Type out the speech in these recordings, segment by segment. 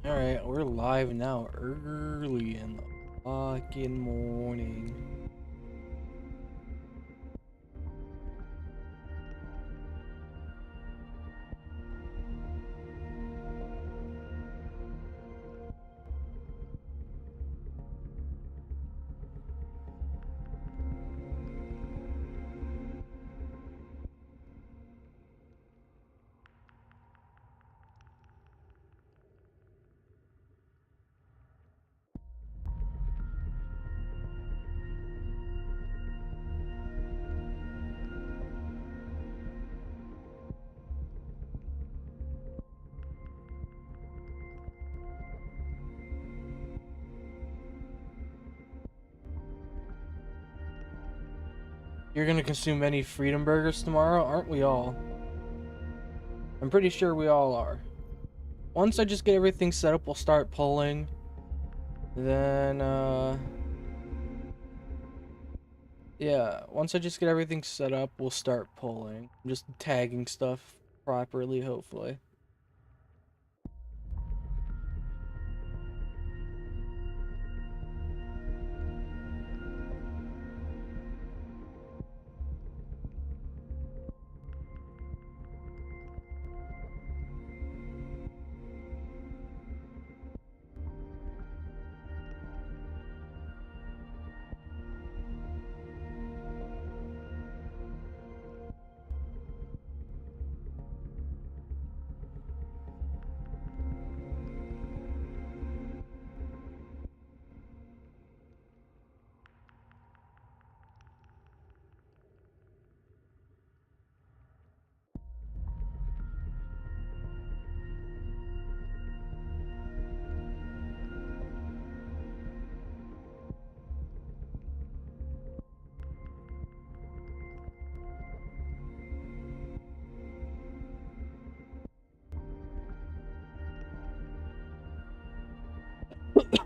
Alright, we're live now, early in the fucking morning. You're gonna consume any freedom burgers tomorrow? Aren't we all? I'm pretty sure we all are. Once I just get everything set up, we'll start pulling. Then, yeah, once I just get everything set up, we'll start pulling. I'm just tagging stuff properly, hopefully.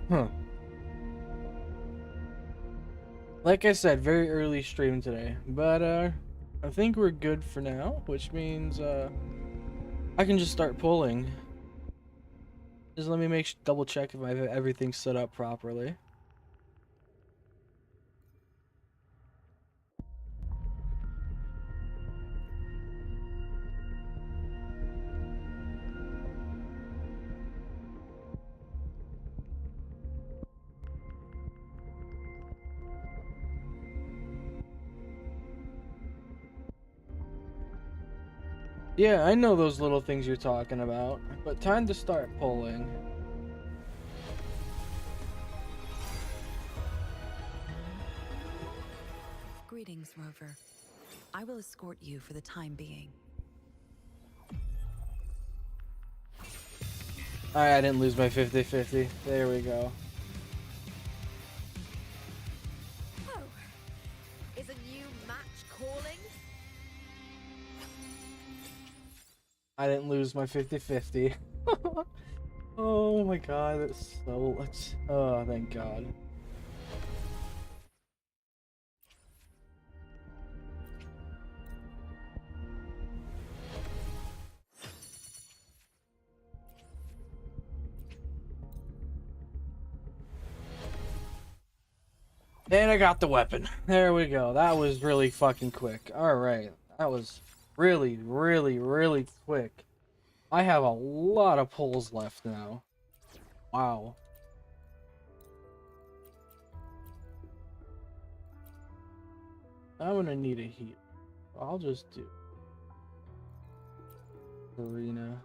Huh. Like I said, very early stream today, but I think we're good for now, which means I can just start pulling. Just let me double check if I have everything set up properly. Yeah, I know those little things you're talking about, but time to start pulling. Greetings, Rover. I will escort you for the time being. Alright, I didn't lose my 50-50. There we go. Oh, is a new match calling? I didn't lose my 50-50. Oh my god, that's so... oh, thank god. And I got the weapon. There we go. That was really fucking quick. Alright. That was really, really, really quick. I have a lot of pulls left now. Wow. I'm gonna need a heal. I'll just do arena.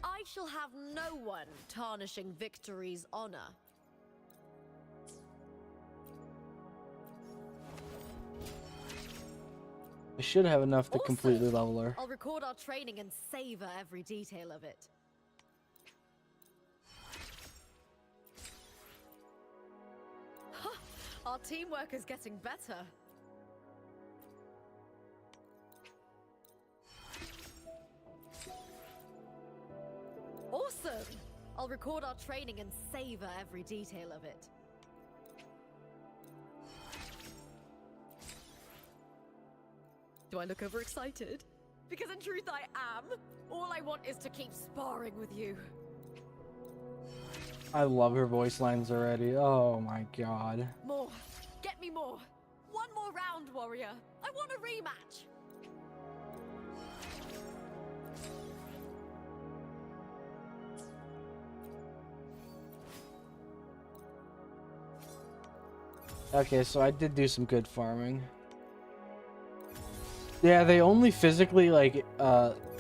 I shall have no one tarnishing victory's honor. I should have enough to Awesome. completely level her. I'll record our training and savor every detail of it. Huh, our teamwork is getting better. Awesome! I'll record our training and savor every detail of it. Do I look overexcited? Because in truth I am. All I want is to keep sparring with you. I love her voice lines already. Oh my god. More. Get me more. One more round, warrior. I want a rematch. Okay, so I did do some good farming. Yeah, they only physically, like,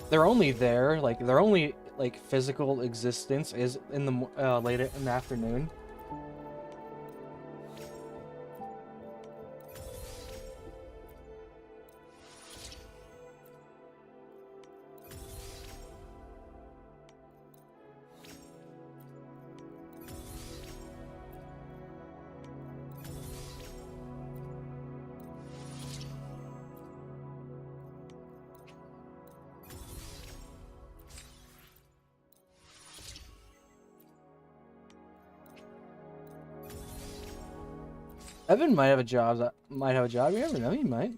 they're only there, like, their only, like, physical existence is in the, late in the afternoon. Evan might have a job. You never know. He might.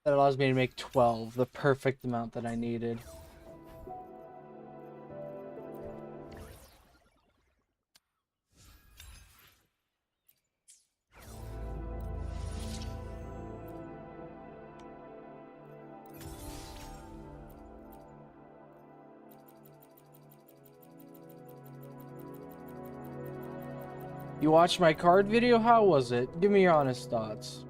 That allows me to make 12, the perfect amount that I needed. You watched my card video? How was it? Give me your honest thoughts.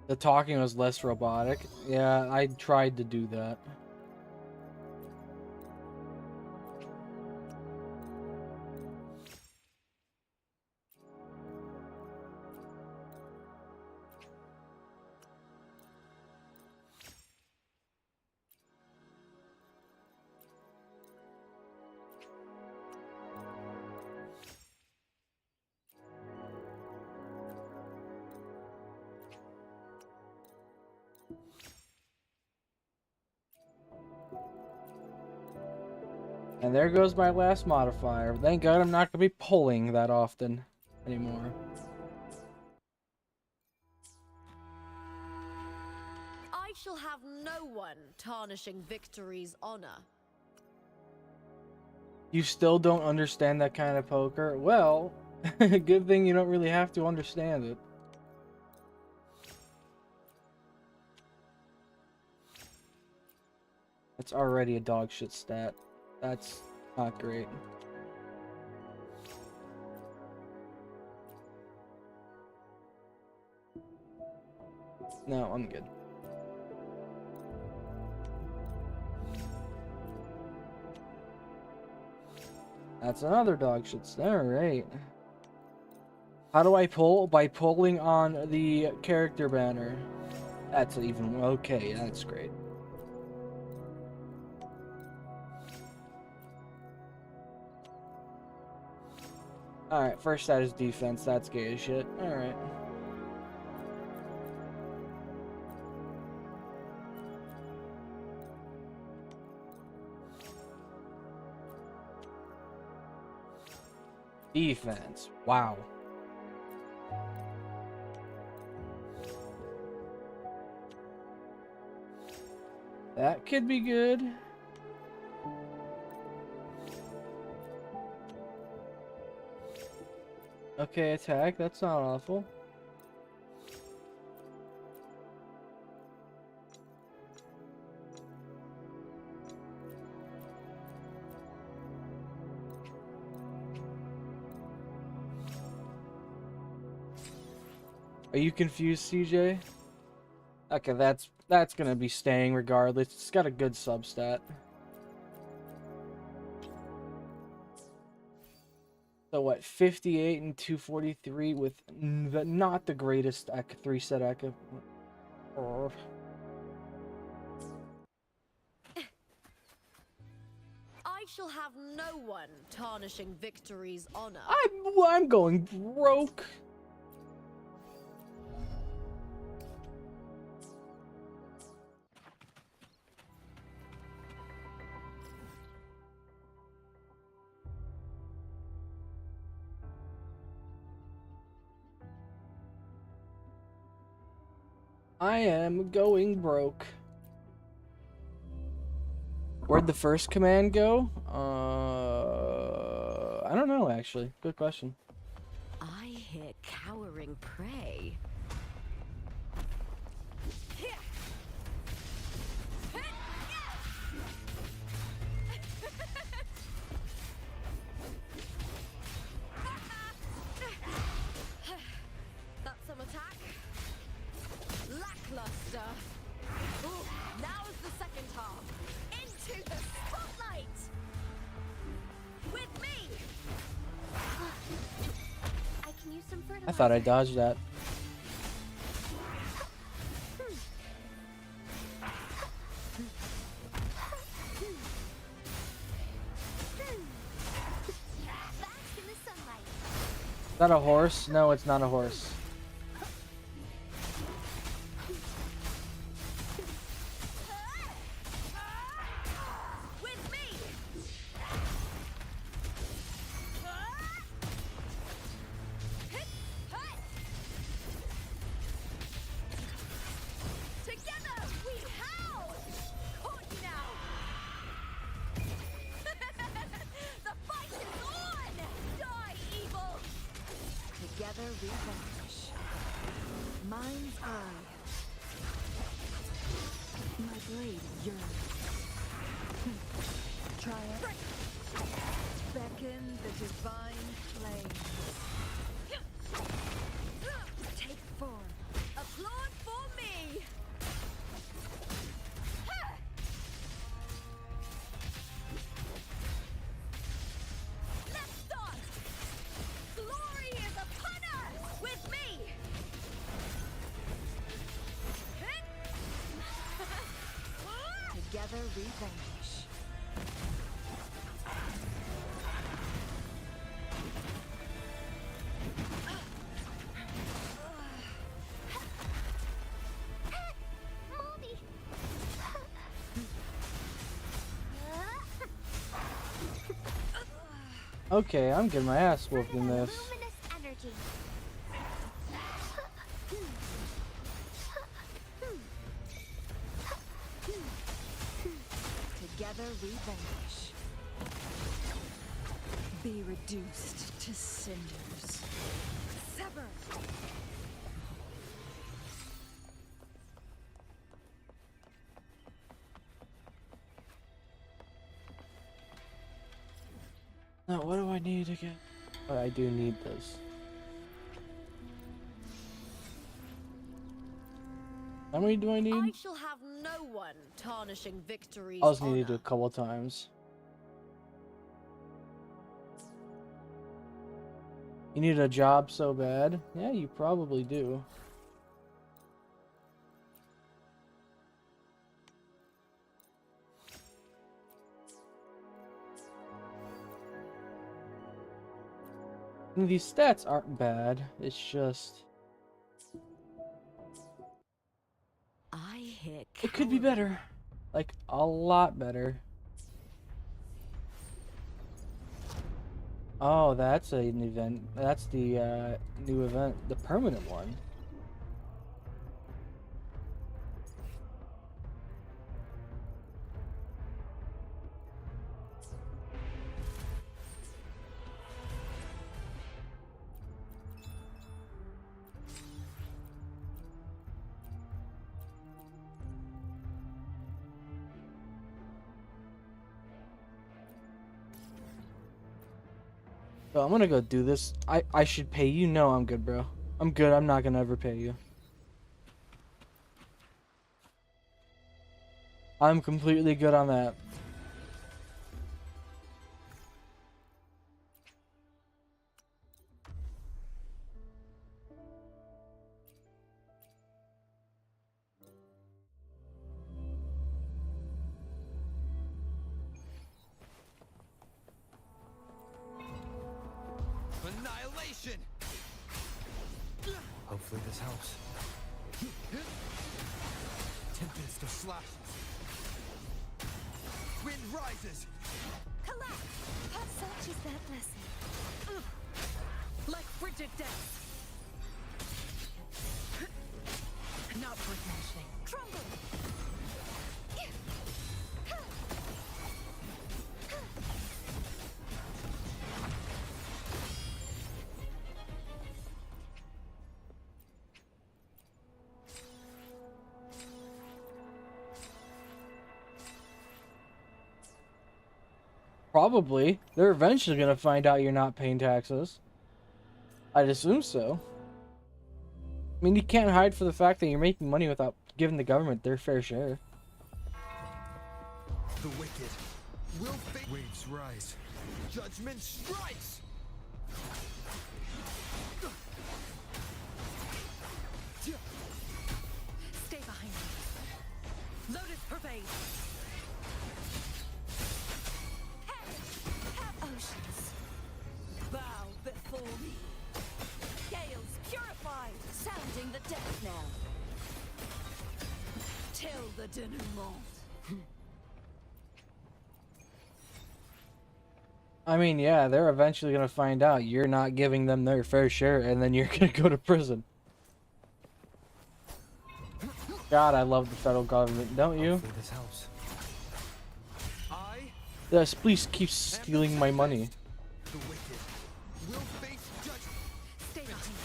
The talking was less robotic. Yeah, I tried to do that. And there goes my last modifier. Thank God I'm not going to be pulling that often anymore. I shall have no one tarnishing victory's honor. You still don't understand that kind of poker? Well, good thing you don't really have to understand it. It's already a dog shit stat. That's not great. No, I'm good. That's another dog shit stat. Alright. How do I pull? By pulling on the character banner. That's even okay. That's great. Alright, first stat is defense. That's gay as shit. Alright. Defense. Wow. That could be good. Okay, attack. That's not awful. Are you confused, CJ? Okay, that's gonna be staying regardless. It's got a good substat. So what, 58 and 243 with not the greatest 3-set echo. I shall have no one tarnishing victory's honor. I'm going broke. I am going broke. Where'd the first command go? I don't know actually. Good question. I hear cowering prey. That's some attack. Lackluster. Ooh, now is the second half. Into the spotlight. With me. I can use some fertilizer. I thought I dodged that. Is that a horse? No, it's not a horse. With me. Together we howl. Caught you now. The fight is on. Die, evil. Together we vanish. Mind's eye. My blade yearns. Triumph. Beckon the divine flame. Take form. Applaud for me. Let's start. Glory is upon us. With me. Together we vanish. Okay, I'm getting my ass whooped in this. Together we vanish. Be reduced to cinders. Sever. Now, what do I need again? Oh, I do need this. How many do I need? I shall have no one tarnishing victory's I'll just need to do honor. it a couple times. You need a job so bad? Yeah, you probably do. And these stats aren't bad. It's just I hear it could be cowering. better. Like a lot better. Oh, that's an event. That's the new event, the permanent one. So I'm gonna go do this. I should pay you. No, I'm good, bro. I'm good. I'm not gonna ever pay you. I'm completely good on that. Annihilation! Hopefully this helps. Tempest of slashes. Wind rises. Collapse! Such is their blessing. Like frigid death. Not worth mentioning. Crumble! Probably. They're eventually gonna find out you're not paying taxes. I'd assume so. I mean, you can't hide for the fact that you're making money without giving the government their fair share. The wicked will face. Waves rise. Judgment strikes. Stay behind me. Lotus pervade. Have oceans. Bow before me. Gales purified. Sounding the death knell. Till the denouement. I mean, yeah, they're eventually gonna find out you're not giving them their fair share, and then you're gonna go to prison. God, I love the federal government, don't you? Hopefully this helps. I Yes, please keep stealing my money. The wicked will face judgment. Stay behind me.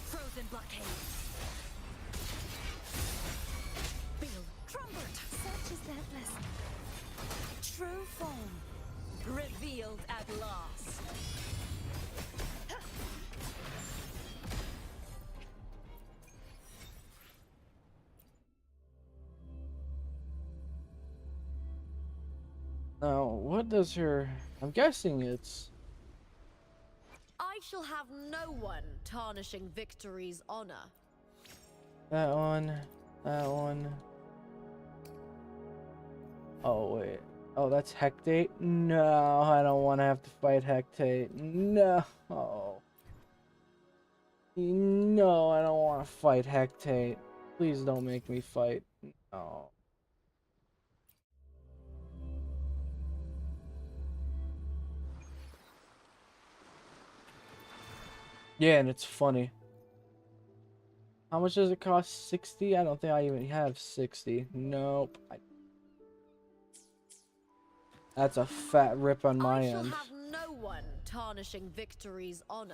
Frozen blockade. Feel crumbled. Such is their blessing. True form. Revealed at last. Now, what does her... I'm guessing it's... I shall have no one tarnishing victory's honor. That one. That one. Oh, wait. Oh, that's Hectate? No, I don't want to have to fight Hectate. No. No, I don't want to fight Hectate. Please don't make me fight. No. Yeah, and it's funny. How much does it cost? 60? I don't think I even have 60. Nope. That's a fat rip on my I shall end. have no one tarnishing victory's honor.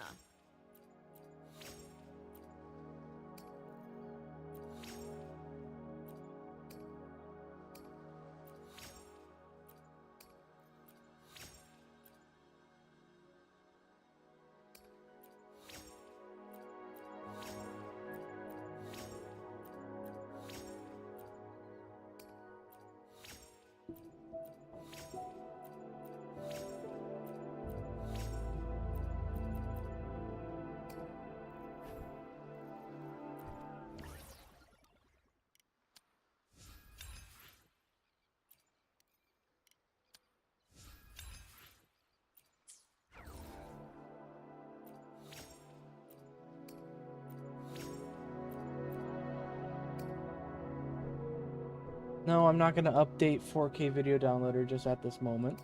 No, I'm not going to update 4K video downloader just at this moment.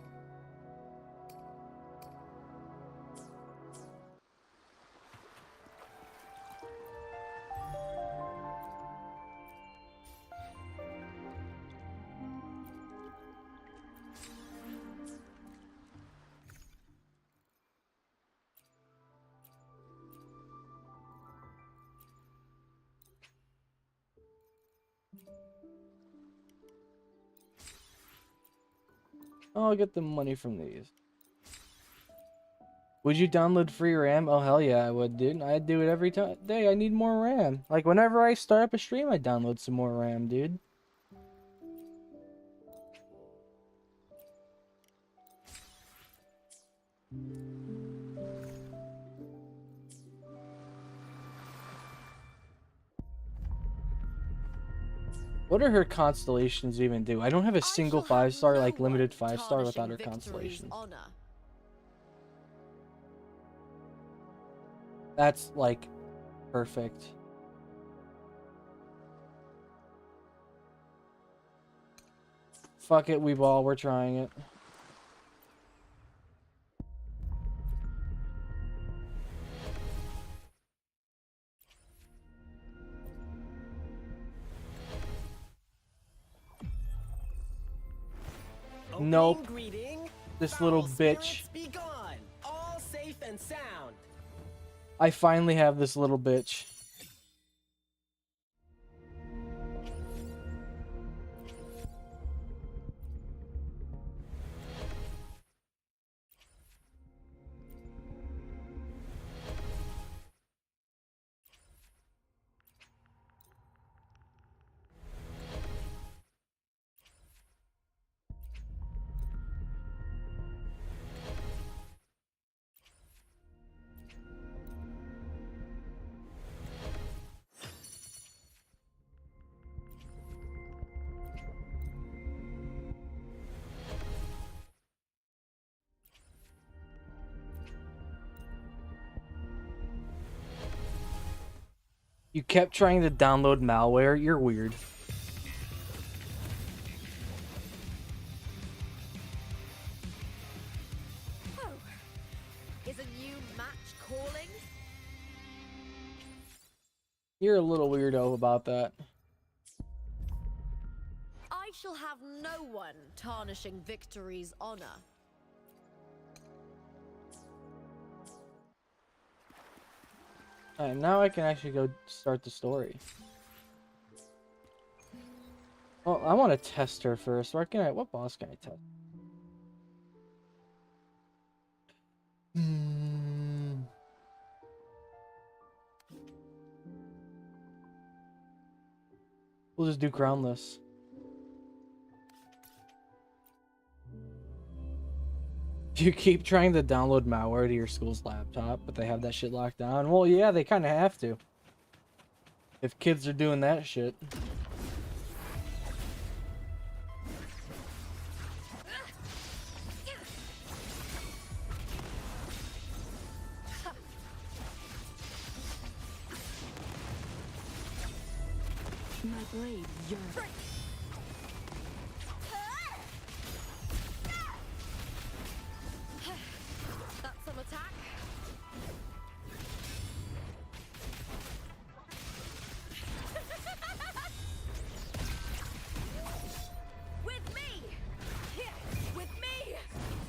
I'll get the money from these. Would you download free RAM? Oh, hell yeah, I would, dude. I'd do it every day. I need more RAM. Like, whenever I start up a stream, I download some more RAM, dude. What do her constellations even do? I don't have a single 5-star, like, limited 5-star without her constellations. That's, like, perfect. Fuck it, we're trying it. Nope. This little bitch. Be gone. All safe and sound. I finally have this little bitch. You kept trying to download malware? You're weird. Oh, is a new match calling? You're a little weirdo about that. I shall have no one tarnishing Victory's honor. Alright, now I can actually go start the story. Well, I want to test her first. What boss can I test? We'll just do groundless. You keep trying to download malware to your school's laptop, but they have that shit locked down. Well, yeah, they kind of have to. If kids are doing that shit. My blade yearns. That's some attack. With me! With me!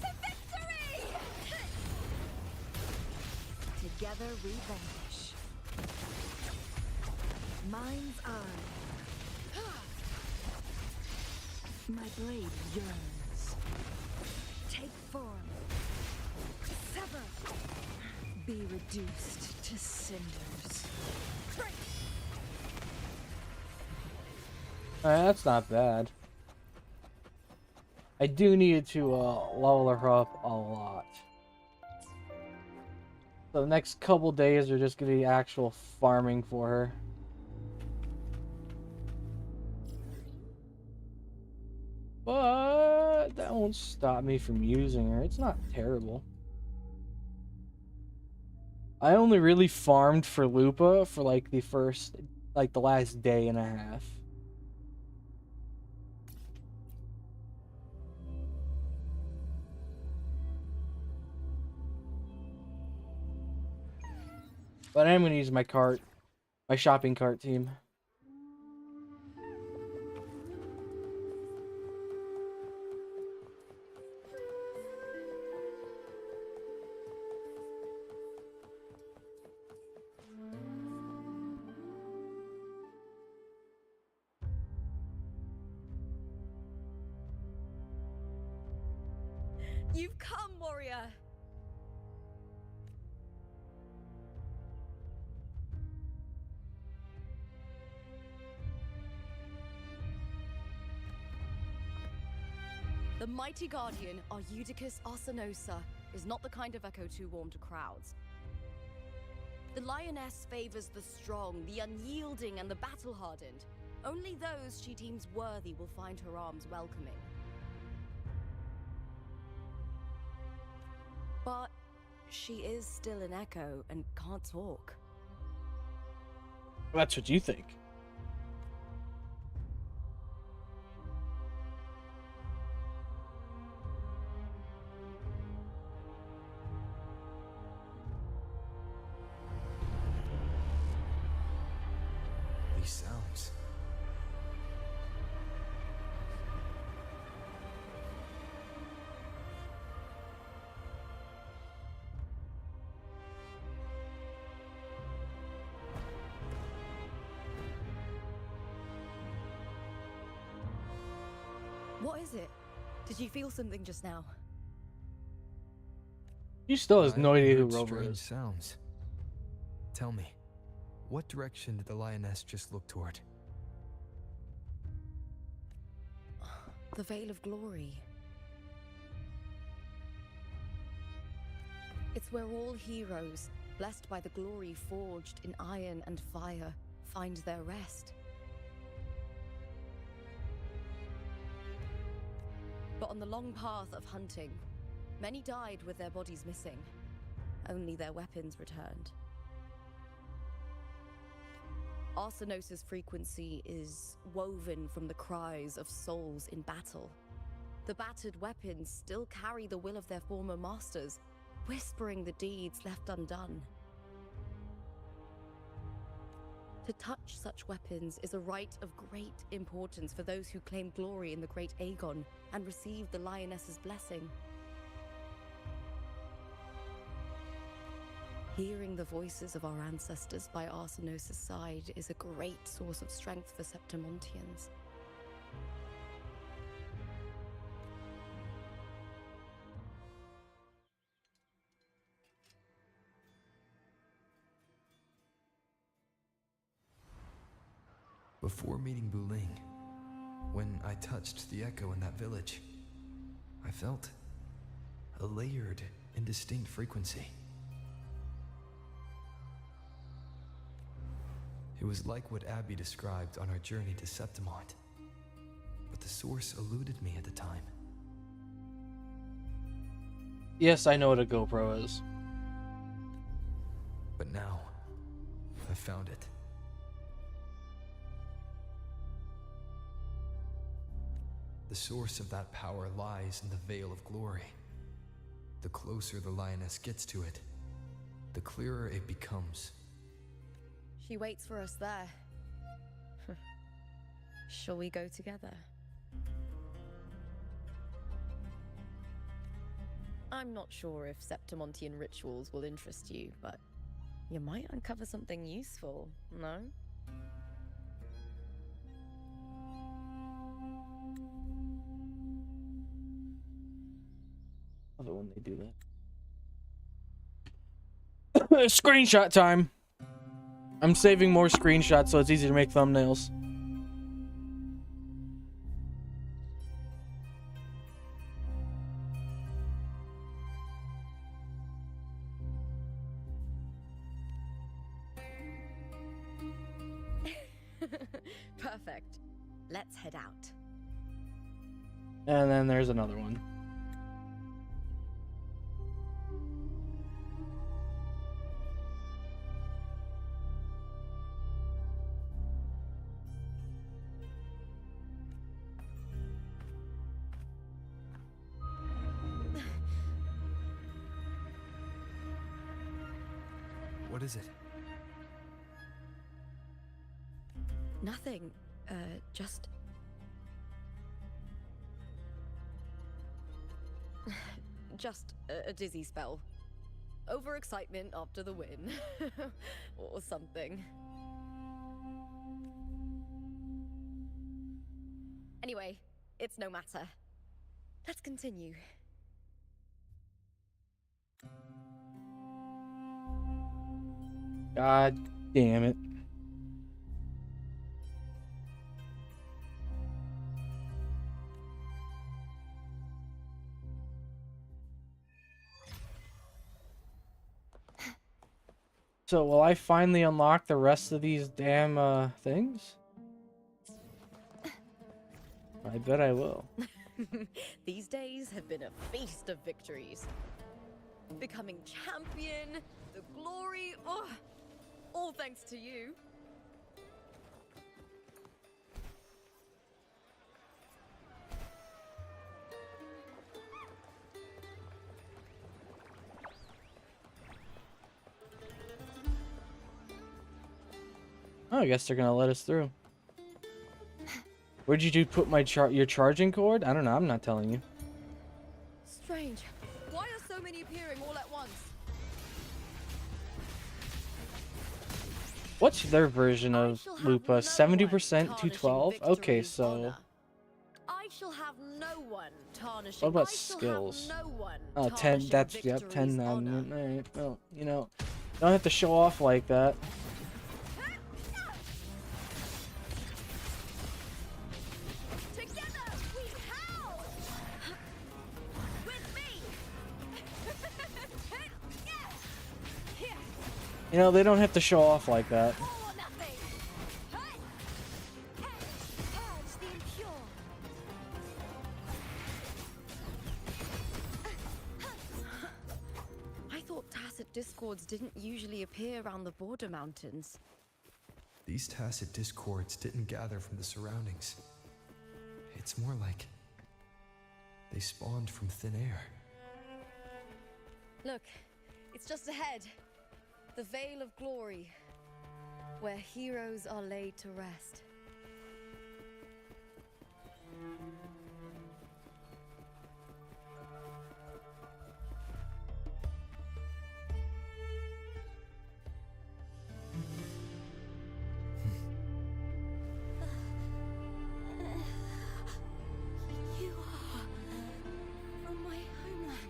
To victory! Together we vanquish. Mind's eye. My blade yearns. Take form. Sever. Be reduced to cinders. Alright, that's not bad. I do need to level her up a lot. So the next couple days are just gonna be actual farming for her. But that won't stop me from using her. It's not terrible. I only really farmed for Lupa for like the last day and a half. But I am gonna use my shopping cart team. You've come, warrior! The mighty guardian, Arudicus Arsenosa, is not the kind of echo too warm to crowds. The lioness favors the strong, the unyielding, and the battle-hardened. Only those she deems worthy will find her arms welcoming. But she is still an echo and can't talk. That's what you think. These sounds. What is it? Did you feel something just now? He still has no I idea who heard Rover strange is. sounds. Tell me, what direction did the lioness just look toward? The Veil of Glory. It's where all heroes, blessed by the glory forged in iron and fire, find their rest. But on the long path of hunting, many died with their bodies missing. Only their weapons returned. Arsenosa's frequency is woven from the cries of souls in battle. The battered weapons still carry the will of their former masters, whispering the deeds left undone. To touch such weapons is a rite of great importance for those who claim glory in the great Aegon and receive the lioness's blessing. Hearing the voices of our ancestors by Arsenosa's side is a great source of strength for Septimontians. Before meeting Buling, when I touched the echo in that village, I felt a layered, indistinct frequency. It was like what Abby described on our journey to Septimont, but the source eluded me at the time. Yes, I know what a GoPro is. But now, I found it. The source of that power lies in the Veil of Glory. The closer the lioness gets to it, the clearer it becomes. She waits for us there. Shall we go together? I'm not sure if Septimontian rituals will interest you, but you might uncover something useful, no? I love it when they do that. Screenshot time. I'm saving more screenshots so it's easy to make thumbnails. Perfect. Let's head out. And then there's another one. What is it? Nothing. Just... just a dizzy spell. Overexcitement after the win. Or something. Anyway, it's no matter. Let's continue. God damn it. So will I finally unlock the rest of these damn things? I bet I will. These days have been a feast of victories. Becoming champion, the glory, oh, all thanks to you. Oh, I guess they're gonna let us through. Where'd you put my your charging cord? I don't know. I'm not telling you. Strange. Why are so many appearing all at once? What's their version I of shall have Lupa? no 70% one to 12? tarnishing Okay, victory's so honor. I shall have no one tarnishing. what about I shall skills? Have no one Oh, 10. tarnishing That's yep. 10. victory's honor. Alright. Well, you know, don't have to show off like that. Together we howl. With me. You know, they don't have to show off like that. All or nothing. Purge the impure. I thought tacit discords didn't usually appear around the border mountains. These tacit discords didn't gather from the surroundings. It's more like they spawned from thin air. Look, it's just ahead. The Vale of Glory, where heroes are laid to rest. You are from my homeland.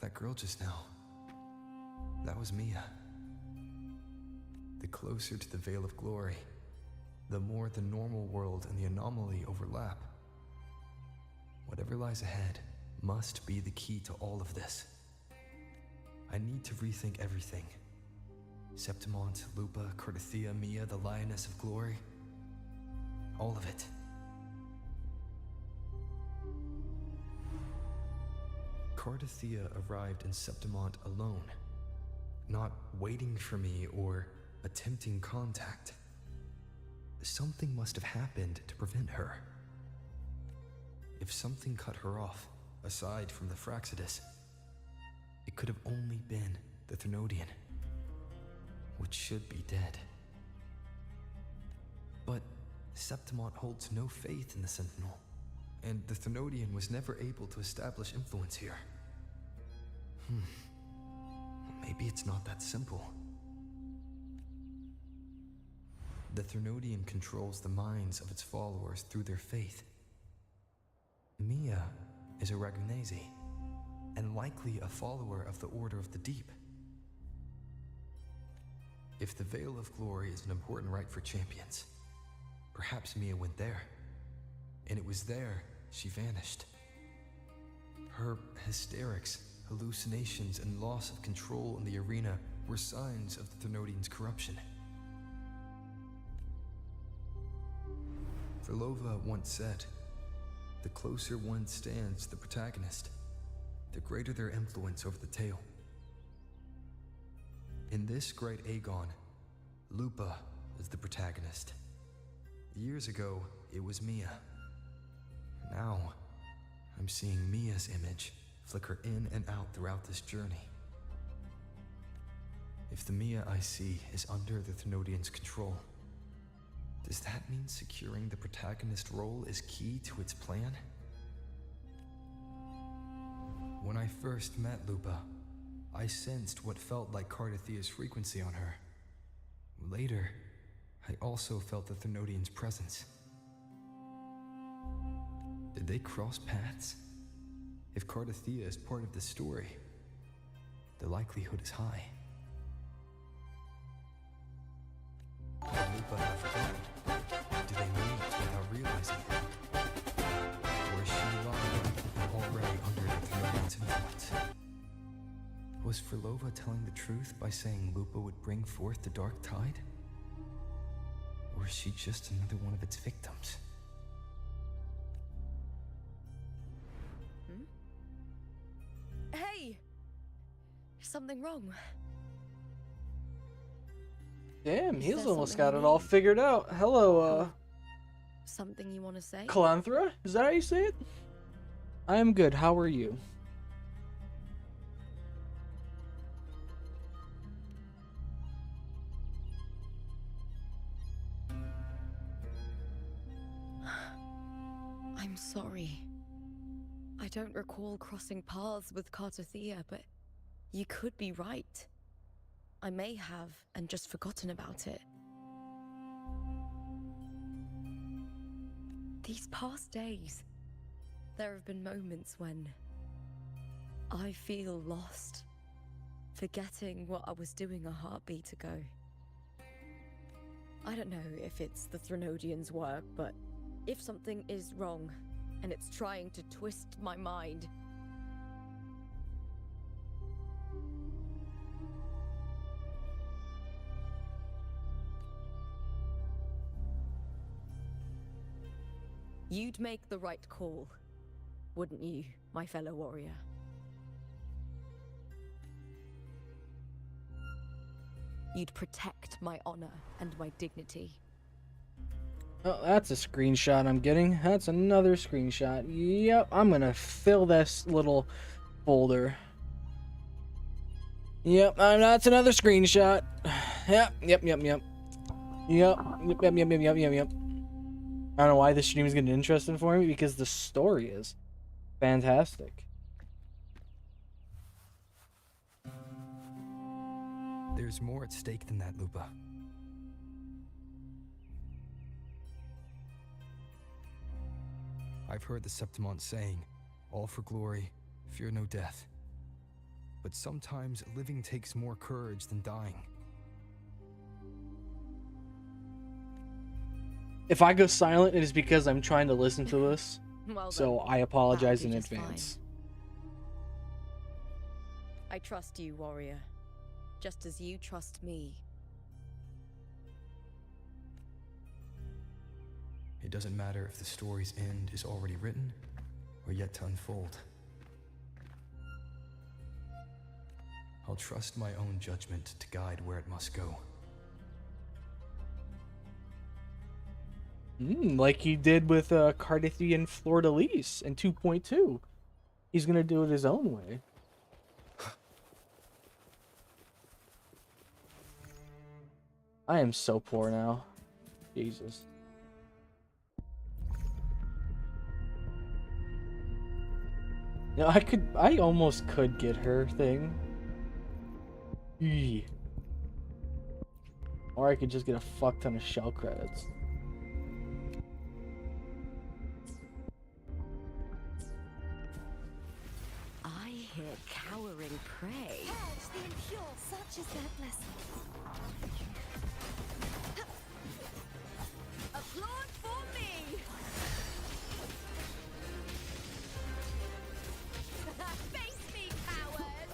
That girl just now, that was Mia. The closer to the Veil of Glory, the more the normal world and the anomaly overlap. Whatever lies ahead must be the key to all of this. I need to rethink everything. Septimont, Lupa, Cardathia, Mia, the Lioness of Glory. All of it. Cardathia arrived in Septimont alone, not waiting for me or attempting contact. Something must have happened to prevent her. If something cut her off, aside from the Fraxidus, it could have only been the Thenodian, which should be dead. But Septimont holds no faith in the Sentinel, and the Thenodian was never able to establish influence here. Maybe it's not that simple. The Thenodian controls the minds of its followers through their faith. Mia is a Ragunese, and likely a follower of the Order of the Deep. If the Veil of Glory is an important rite for champions, perhaps Mia went there, and it was there she vanished. Her hysterics, hallucinations, and loss of control in the arena were signs of the Thenodian's corruption. Verlova once said, "The closer one stands to the protagonist, the greater their influence over the tale." In this great Aegon, Lupa is the protagonist. Years ago, it was Mia. Now, I'm seeing Mia's image flicker in and out throughout this journey. If the Mia I see is under the Thenodian's control, Does that mean securing the protagonist role is key to its plan? When I first met Lupa, I sensed what felt like Cardathia's frequency on her. Later, I also felt the Thenodian's presence. Did they cross paths? If Cardathia is part of the story, the likelihood is high. Could Lupa have fled? Do they meet without realizing it? Or is she lying already under the Thenodian's influence? Was Furlova telling the truth by saying Lupa would bring forth the dark tide? Or is she just another one of its victims? Hey! Is something wrong? Damn, Is he's there almost something got you it all need? figured out. Hello, Something you want to say? Calanthra? Is that how you say it? I am good. How are you? I'm sorry. I don't recall crossing paths with Cartathea, but you could be right. I may have and just forgotten about it. These past days, there have been moments when I feel lost, forgetting what I was doing a heartbeat ago. I don't know if it's the Thenodian's work, but if something is wrong and it's trying to twist my mind, you'd make the right call, wouldn't you, my fellow warrior? You'd protect my honor and my dignity. Oh, that's a screenshot I'm getting. That's another screenshot. Yep, I'm gonna fill this little folder. Yep, that's another screenshot. Yep. Yep. I don't know why this stream is getting interesting for me, because the story is fantastic. There's more at stake than that, Lupa. I've heard the Septimont saying, all for glory, fear no death. But sometimes living takes more courage than dying. If I go silent, it is because I'm trying to listen to this. Well So then, I apologize that'll in be just advance. I trust you, warrior. Just as you trust me. It doesn't matter if the story's end is already written or yet to unfold. I'll trust my own judgment to guide where it must go. Like he did with Cardathian Fleur-de-Lis in 2.2. He's gonna do it his own way. I am so poor now. Jesus. No, I almost could get her thing. Eee. Or I could just get a fuck ton of shell credits. I hear cowering prey. Purge the impure, such is their blessing. Applaud for me! Face me, coward!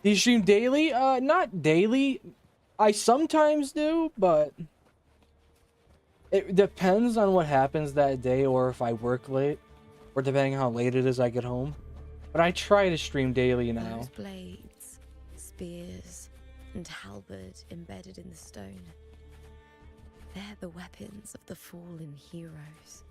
Do you stream daily? Not daily. I sometimes do, but it depends on what happens that day, or if I work late, or depending on how late it is I get home. But I try to stream daily now. Those blades, spears, and halberd embedded in the stone. They're the weapons of the fallen heroes.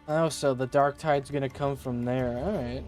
Oh, so the dark tide's gonna come from there. Alright.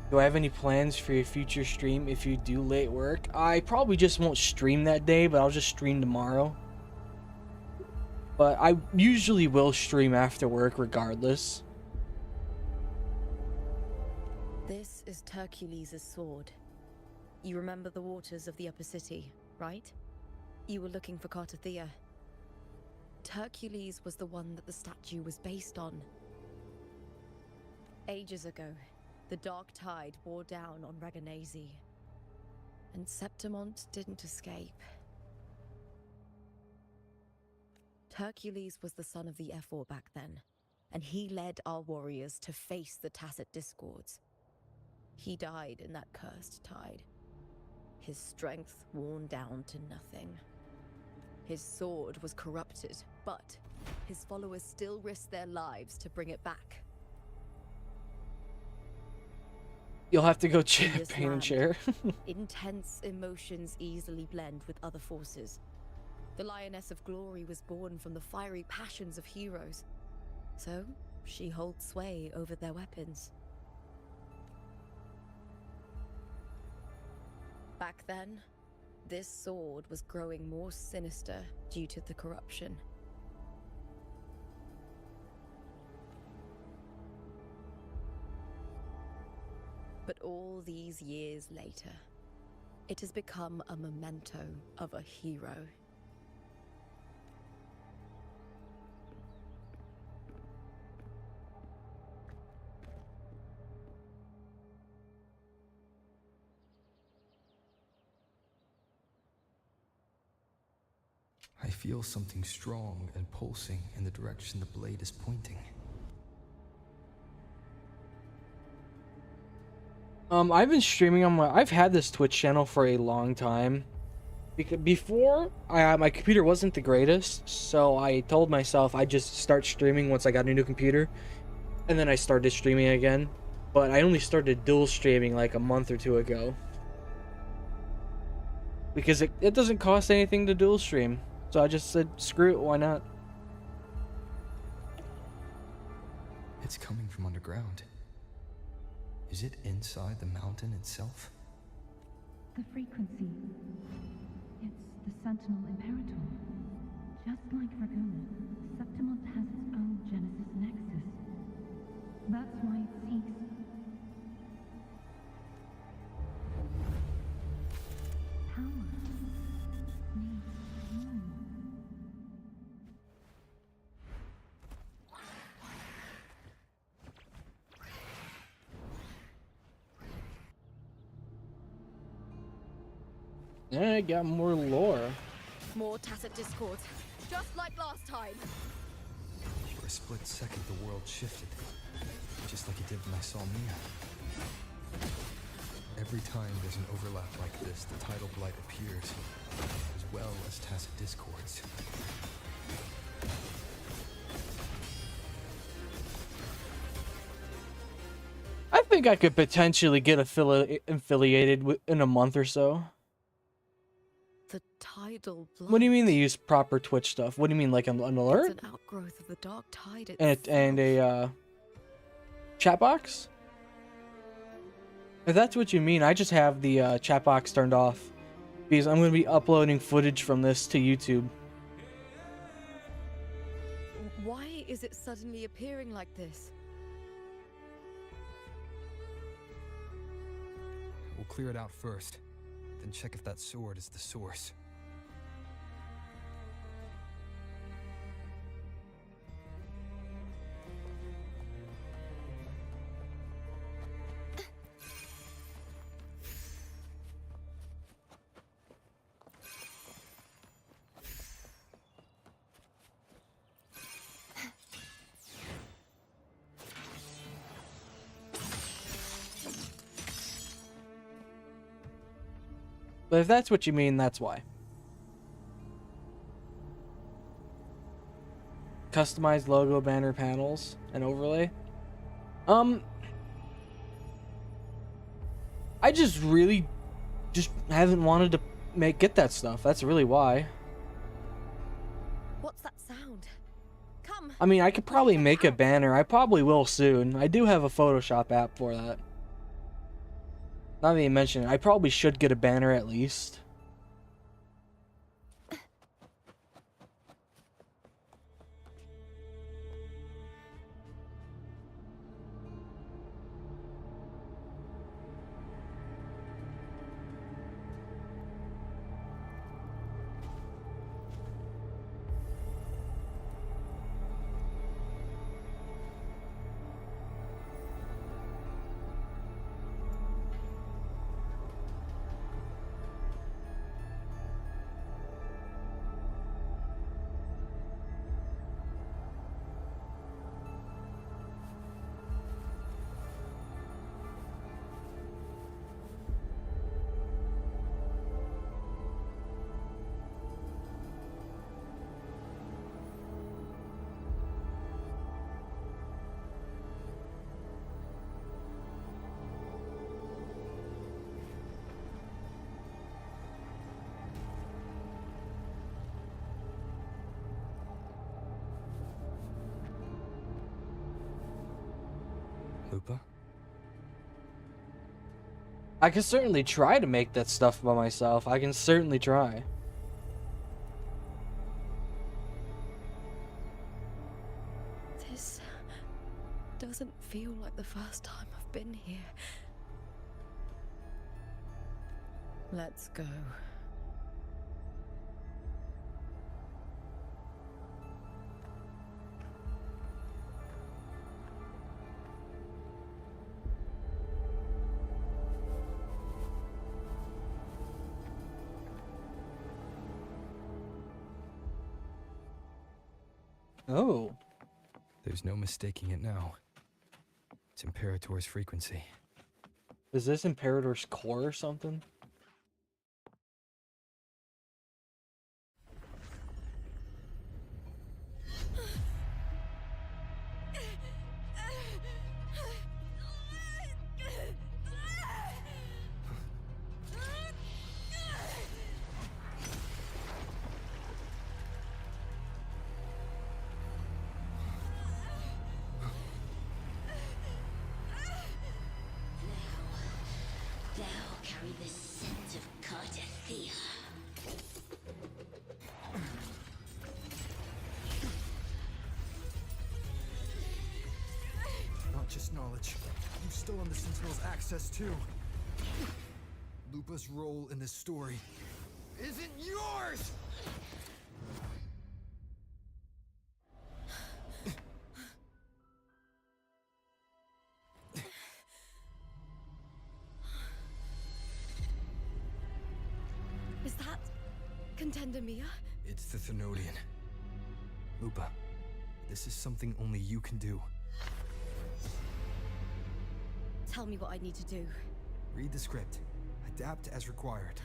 Do I have any plans for your future stream if you do late work? I probably just won't stream that day, but I'll just stream tomorrow. But I usually will stream after work regardless. This is Hercules' sword. You remember the waters of the upper city, right? You were looking for Cartathea. Hercules was the one that the statue was based on. Ages ago, the dark tide bore down on Reganese, and Septimont didn't escape. Hercules was the son of the Ephor back then, and he led our warriors to face the Tacit Discords. He died in that cursed tide, his strength worn down to nothing. His sword was corrupted, but his followers still risked their lives to bring it back. You'll have to go In this paint and land, chair. intense emotions easily blend with other forces. The Lioness of Glory was born from the fiery passions of heroes, so she holds sway over their weapons. Back then, this sword was growing more sinister due to the corruption. But all these years later, it has become a memento of a hero. I feel something strong and pulsing in the direction the blade is pointing. I've been streaming on I've had this Twitch channel for a long time. Because before, my computer wasn't the greatest, so I told myself I'd just start streaming once I got a new computer. And then I started streaming again. But I only started dual streaming like a month or two ago. Because it doesn't cost anything to dual stream. So I just said, screw it, why not? It's coming from underground. Is it inside the mountain itself? The frequency. It's the Sentinel Imperator. Just like Raguna, Septimont has its own Genesis Nexus. That's why it seeks. Power. Needs room. Yeah, I got more lore. More Tacit Discords, just like last time. For a split second, the world shifted. Just like it did when I saw Mia. Every time there's an overlap like this, the tidal blight appears, as well as Tacit Discords. I think I could potentially get affiliated in a month or so. The tidal blight. What do you mean they use proper Twitch stuff? What do you mean, like an alert? It's an outgrowth of the dark tide And a chat box? If that's what you mean, I just have the chat box turned off. Because I'm going to be uploading footage from this to YouTube. Why is it suddenly appearing like this? We'll clear it out first, then check if that sword is the source. But if that's what you mean, that's why. Customized logo, banner, panels, and overlay. I just really haven't wanted to get that stuff. That's really why. What's that sound? Come. I mean, I could probably make a banner. I probably will soon. I do have a Photoshop app for that. Not that you mention it, I probably should get a banner at least. Lupa? I can certainly try to make that stuff by myself. I can certainly try. This doesn't feel like the first time I've been here. Let's go. Oh. There's no mistaking it now. It's Imperator's frequency. Is this Imperator's core or something? Carry the scent of Cardathia. Not just knowledge. You've stolen the Sentinel's access too. Lupa's role in this story isn't yours! Is that Contender Mia? It's the Thenodian. Lupa, this is something only you can do. Tell me what I need to do. Read the script. Adapt as required.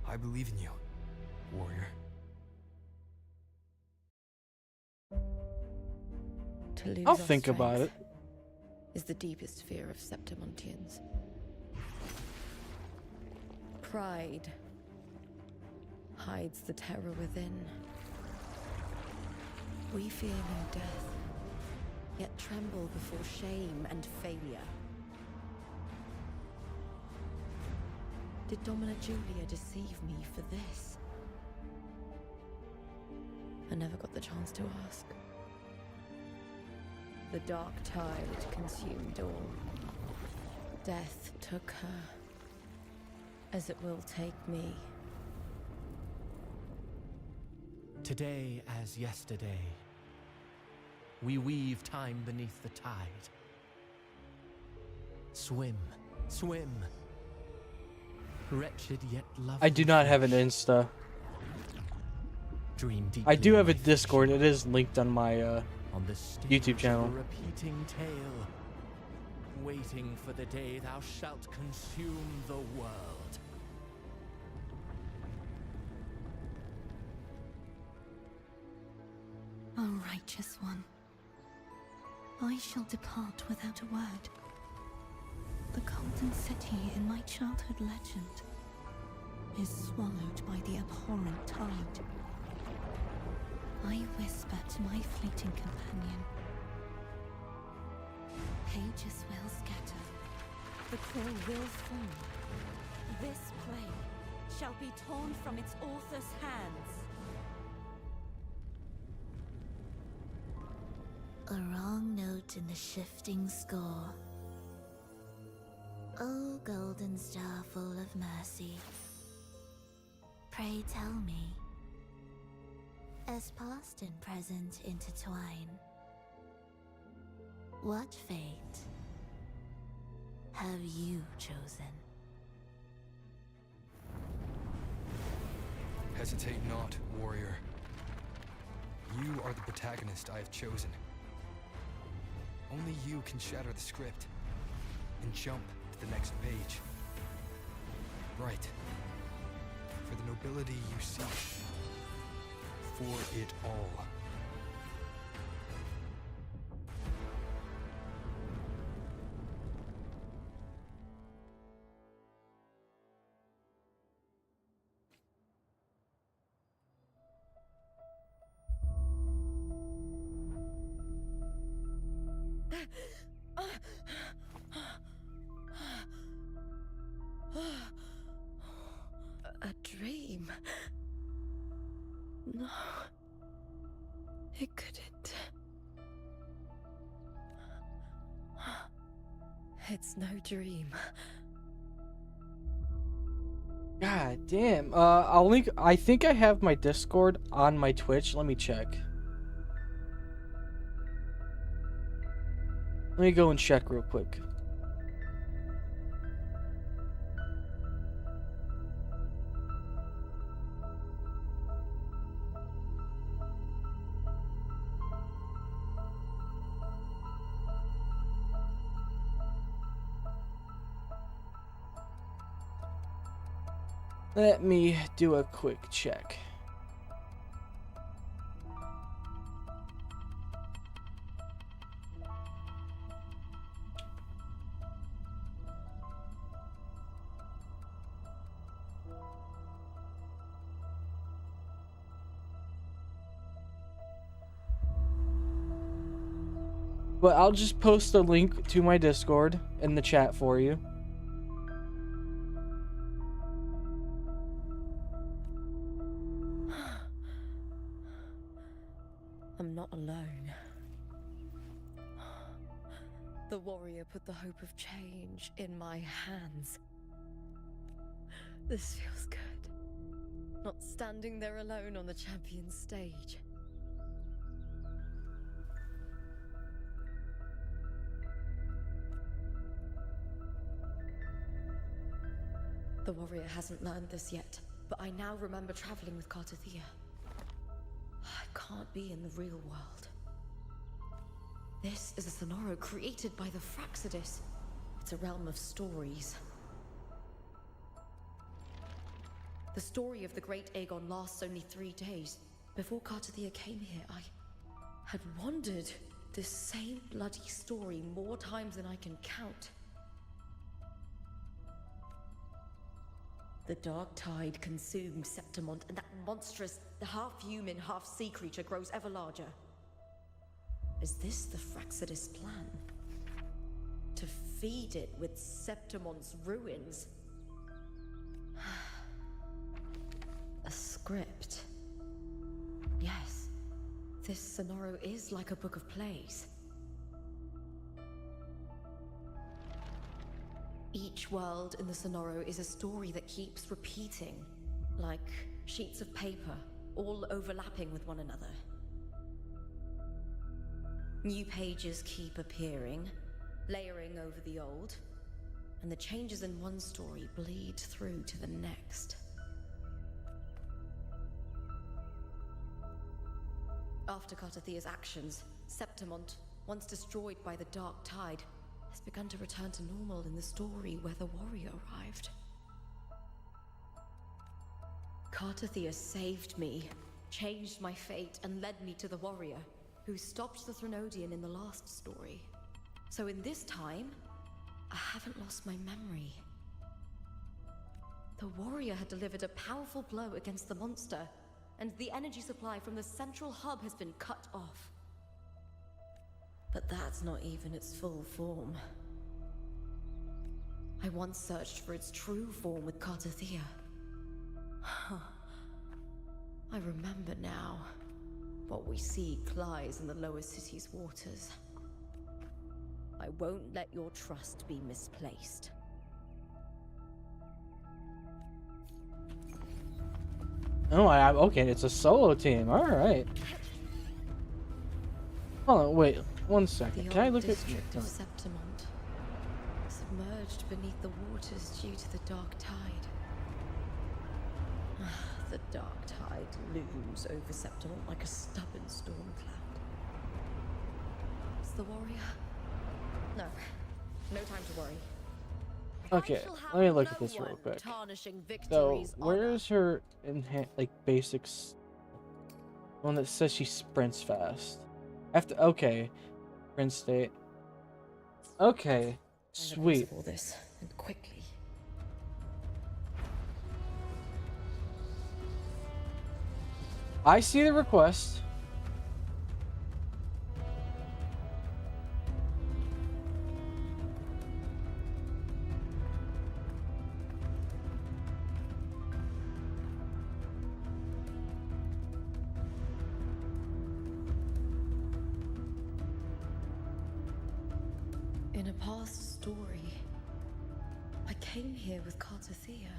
I believe in you, warrior. To lose I'll our think about it. strength is the deepest fear of Septimontians. Pride hides the terror within. We fear no death, yet tremble before shame and failure. Did Domina Julia deceive me for this? I never got the chance to ask. The dark tide consumed all. Death took her, as it will take me. Today as yesterday, we weave time beneath the tide. Swim, swim. Wretched yet lovely. I do not have an Insta. Dream deeply I do have a my Discord. future. It is linked on my On the stage YouTube channel. of a repeating tale. waiting for the day thou shalt consume the world. O righteous one, I shall depart without a word. The golden city in my childhood legend is swallowed by the abhorrent tide. I whisper to my fleeting companion. Pages will scatter. The quill will fall. This play shall be torn from its author's hands. A wrong note in the shifting score. O golden star full of mercy, pray tell me, as past and present intertwine, what fate have you chosen? Hesitate not, warrior. You are the protagonist I have chosen. Only you can shatter the script and jump to the next page. Right. For the nobility you seek. For it all. A dream? No. It couldn't. It's no dream. God damn. I think I have my Discord on my Twitch. Let me check. Let me go and check real quick. Let me do a quick check. But I'll just post a link to my Discord in the chat for you. I'm not alone. The warrior put the hope of change in my hands. This feels good. Not standing there alone on the champion's stage. The warrior hasn't learned this yet, but I now remember traveling with Cartathea. I can't be in the real world. This is a Sonoro created by the Fraxidus. It's a realm of stories. The story of the great Aegon lasts only 3 days. Before Cartathea came here, I had wandered this same bloody story more times than I can count. The dark tide consumed Septimont, and that monstrous, half-human, half-sea creature grows ever larger. Is this the Fraxidus plan? To feed it with Septimont's ruins? A script. Yes, this Sonoro is like a book of plays. Each world in the Sonoro is a story that keeps repeating, like sheets of paper, all overlapping with one another. New pages keep appearing, layering over the old, and the changes in one story bleed through to the next. After Cartathea's actions, Septimont, once destroyed by the dark tide, has begun to return to normal in the story where the warrior arrived. Cartathea saved me, changed my fate, and led me to the warrior, who stopped the Threnodian in the last story. So in this time, I haven't lost my memory. The warrior had delivered a powerful blow against the monster, and the energy supply from the central hub has been cut off. But that's not even its full form. I once searched for its true form with Cartathea. I remember now. What we seek lies in the lower city's waters. I won't let your trust be misplaced. Oh, okay, it's a solo team. All right. Hold on, wait 1 second. Can I look at? District of Septimont, submerged beneath the waters due to the dark tide. The dark tide looms over Septimont like a stubborn storm cloud. It's the warrior. No time to worry. Okay, let me look at this real quick. So, where's her basics? One that says she sprints fast. Okay, sprint state. Okay, sweet. All this and quickly. I see the request. In a past story, I came here with Cartathea.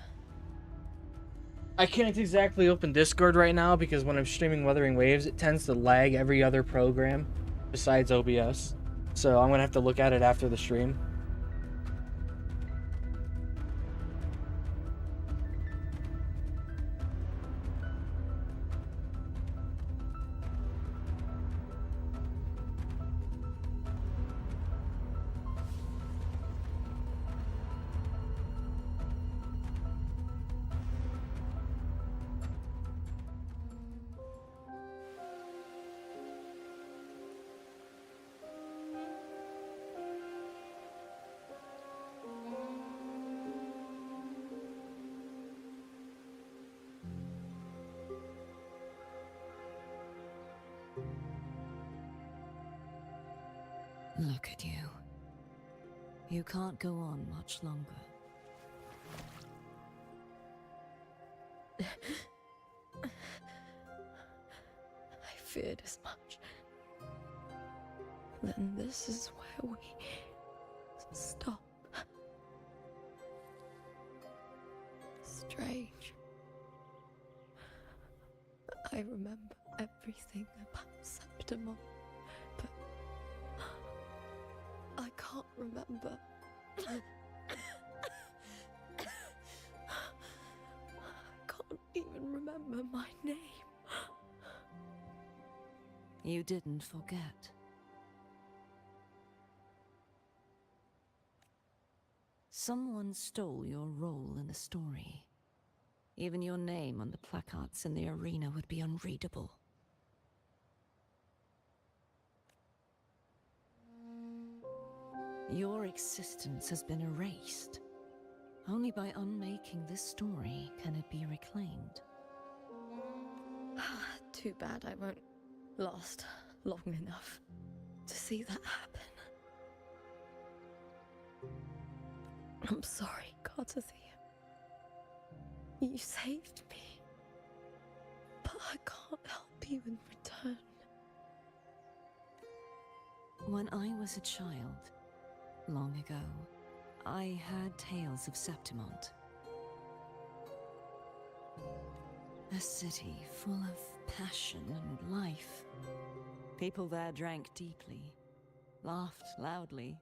I can't exactly open Discord right now because when I'm streaming Wuthering Waves, it tends to lag every other program besides OBS. So I'm gonna have to look at it after the stream. Look at you. You can't go on much longer. I feared as much. Then this is where we stop. Strange. I remember everything about Septimont, but I can't remember. I can't even remember my name. You didn't forget. Someone stole your role in the story. Even your name on the placards in the arena would be unreadable. Your existence has been erased. Only by unmaking this story can it be reclaimed. Too bad I won't last long enough to see that happen. I'm sorry, Cartathea. You saved me, but I can't help you in return. When I was a child, long ago, I heard tales of Septimont. A city full of passion and life. People there drank deeply, laughed loudly,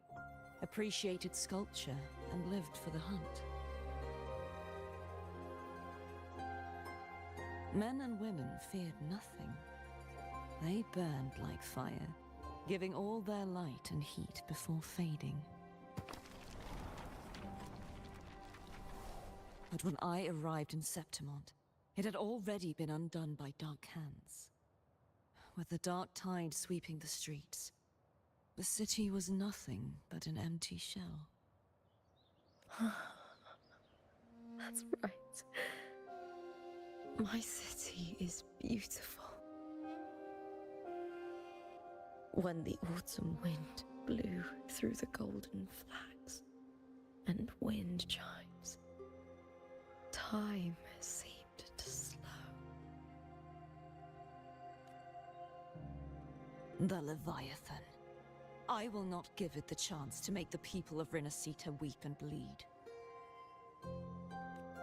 appreciated sculpture, and lived for the hunt. Men and women feared nothing. They burned like fire, giving all their light and heat before fading. But when I arrived in Septimont, it had already been undone by dark hands. With the dark tide sweeping the streets, the city was nothing but an empty shell. That's right. My city is beautiful. When the autumn wind blew through the golden flags and wind chimes, time seemed to slow. The Leviathan. I will not give it the chance to make the people of Rinascita weep and bleed.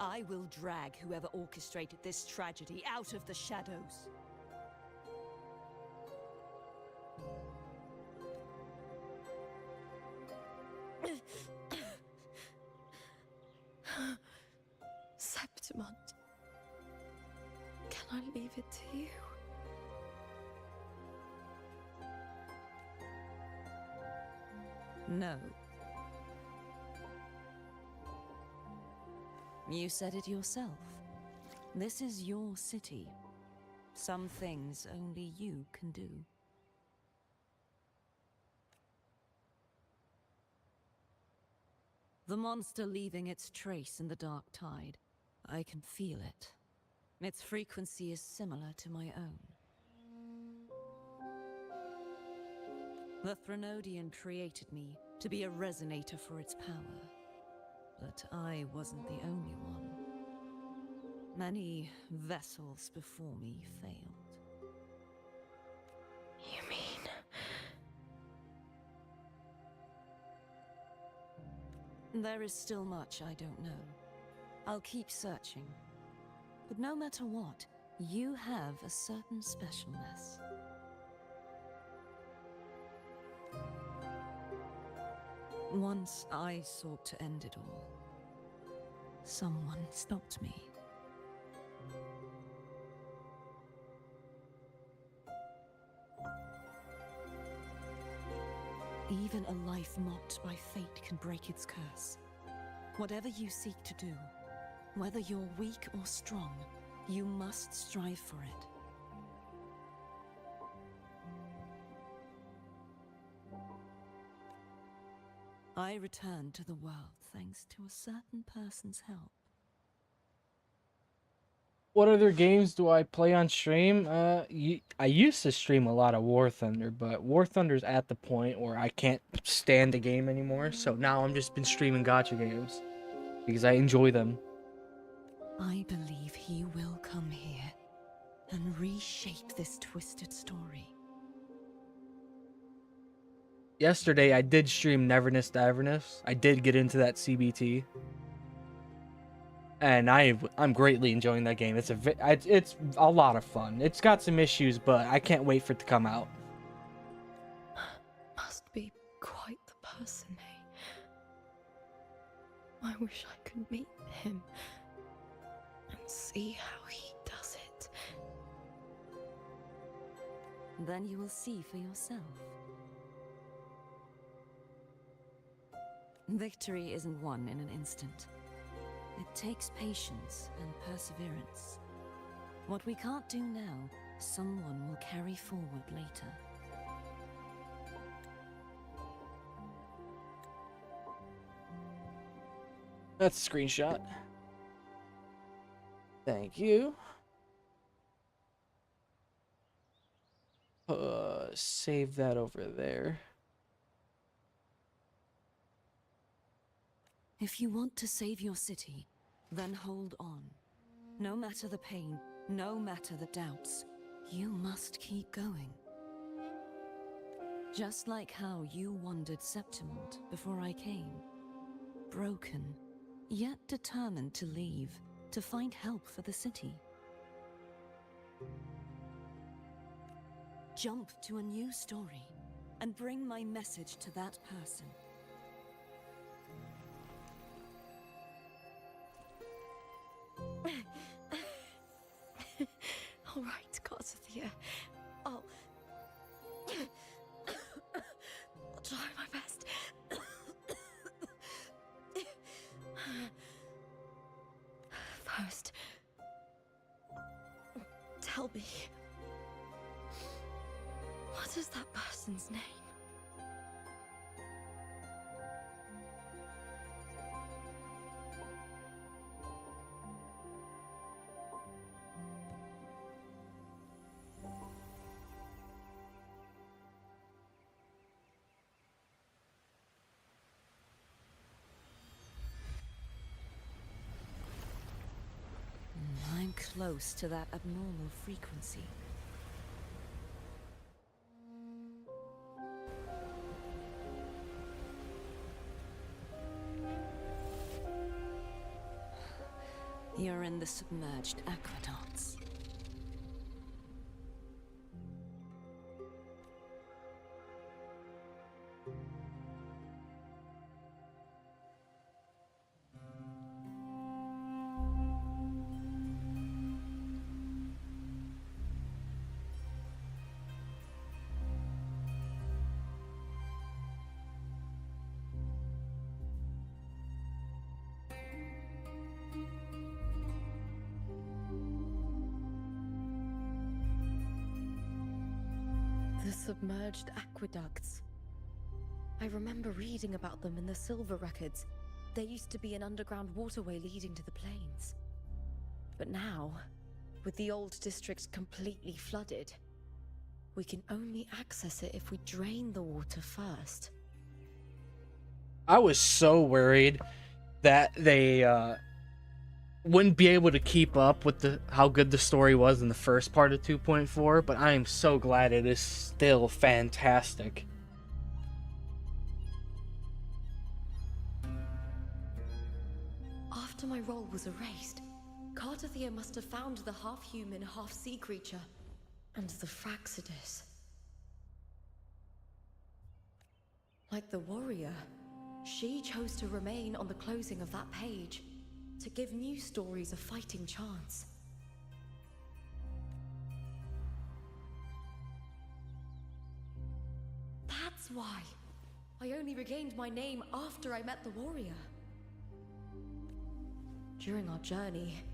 I will drag whoever orchestrated this tragedy out of the shadows. Septimont, can I leave it to you? No. You said it yourself. This is your city. Some things only you can do. The monster leaving its trace in the dark tide. I can feel it. Its frequency is similar to my own. The Threnodian created me to be a resonator for its power. But I wasn't the only one. Many vessels before me failed. You mean? There is still much I don't know. I'll keep searching. But no matter what, you have a certain specialness. Once I sought to end it all. Someone stopped me. Even a life mocked by fate can break its curse. Whatever you seek to do, whether you're weak or strong, you must strive for it. I returned to the world thanks to a certain person's help. What other games do I play on stream? I used to stream a lot of War Thunder, but War Thunder's at the point where I can't stand the game anymore. So now I'm just been streaming gacha games because I enjoy them. I believe he will come here and reshape this twisted story. Yesterday I did stream Neverness to Everness. I did get into that CBT. And I'm greatly enjoying that game. It's a lot of fun. It's got some issues, but I can't wait for it to come out. Must be quite the person, eh? I wish I could meet him and see how he does it. Then you will see for yourself. Victory isn't won in an instant. It takes patience and perseverance. What we can't do now, someone will carry forward later. That's a screenshot. Thank you. Save that over there. If you want to save your city, then hold on. No matter the pain, no matter the doubts, you must keep going. Just like how you wandered Septimont before I came. Broken, yet determined to leave, to find help for the city. Jump to a new story, and bring my message to that person. All right, Garcia. I'll try my best. be. What is that person's name? I'm close to that abnormal frequency. You're in the submerged aqueducts. The submerged aqueducts. I remember reading about them in the Silver records. There used to be an underground waterway leading to the plains. But now, with the old district completely flooded, we can only access it if we drain the water first. I was so worried that they wouldn't be able to keep up with how good the story was in the first part of 2.4, but I am so glad it is still fantastic. After my role was erased, Cartathea must have found the half-human, half-sea creature, and the Fraxidus. Like the warrior, she chose to remain on the closing of that page, to give new stories a fighting chance. That's why I only regained my name after I met the warrior. During our journey,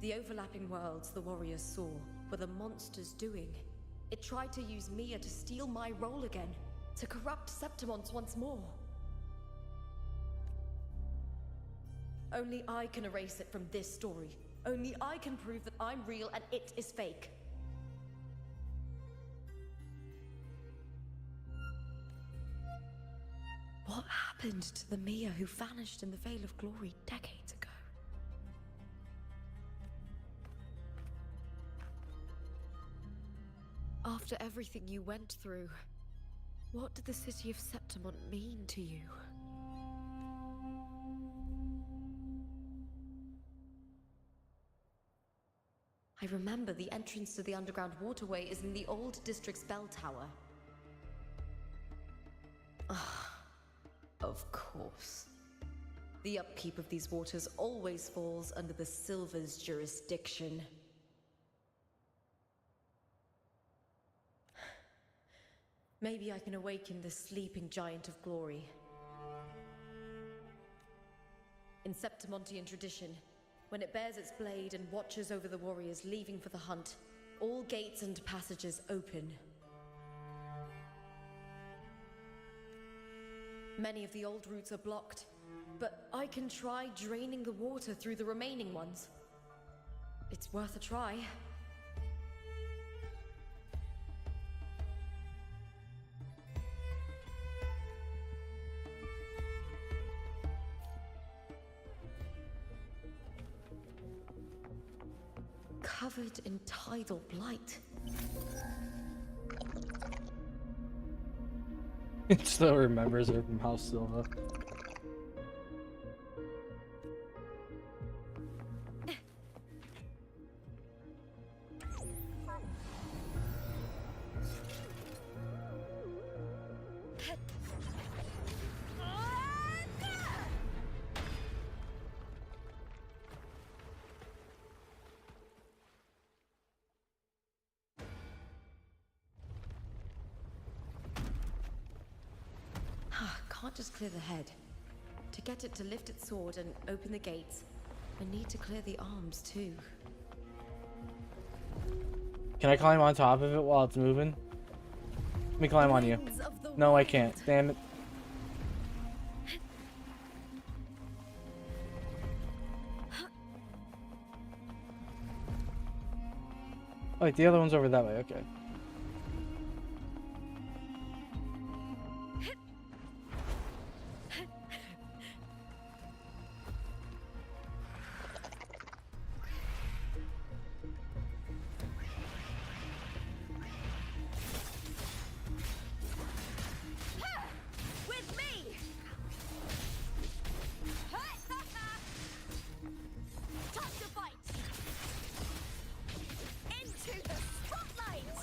the overlapping worlds the warriors saw were the monsters doing. It tried to use Mia to steal my role again, to corrupt Septimons once more. Only I can erase it from this story. Only I can prove that I'm real and it is fake. What happened to the Mia who vanished in the Veil of Glory decades ago? After everything you went through, what did the city of Septimon mean to you? I remember the entrance to the underground waterway is in the old district's bell tower. Ah, of course. The upkeep of these waters always falls under the Silver's jurisdiction. Maybe I can awaken the sleeping giant of glory. In Septimontian tradition, when it bears its blade and watches over the warriors leaving for the hunt, all gates and passages open. Many of the old routes are blocked, but I can try draining the water through the remaining ones. It's worth a try. Covered in tidal blight. It still remembers her from House Silva. Can't just clear the head. To get it to lift its sword and open the gates, I need to clear the arms too. Can I climb on top of it while it's moving? Let me climb on you. Winds of the No, I wild. can't. Damn it. Oh, wait, the other one's over that way. Okay. With me. Time to fight. Into the spotlight.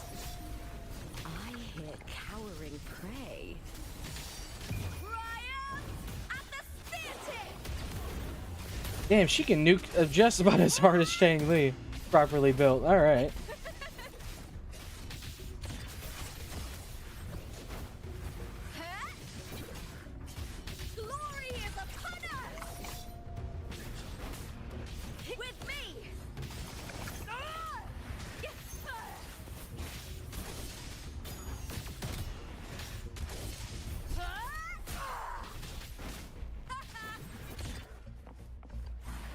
I hear cowering prey. Triumph at the spear tip. Damn, she can nuke just about as hard as Shang Li. Properly built. All right. Glory is upon us! With me!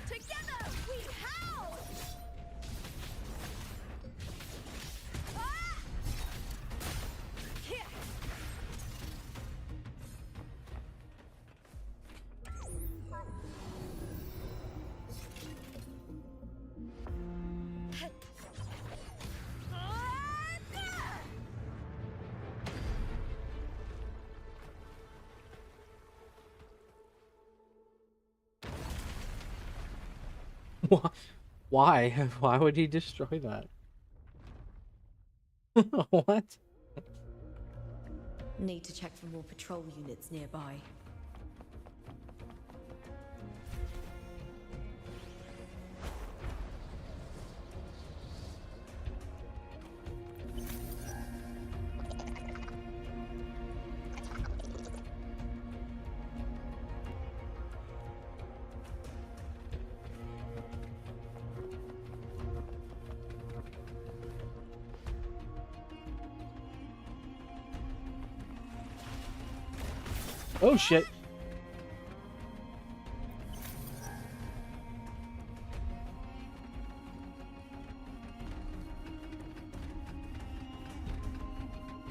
Together we howl! Here! Why? Why would he destroy that? What? Need to check for more patrol units nearby. Oh shit.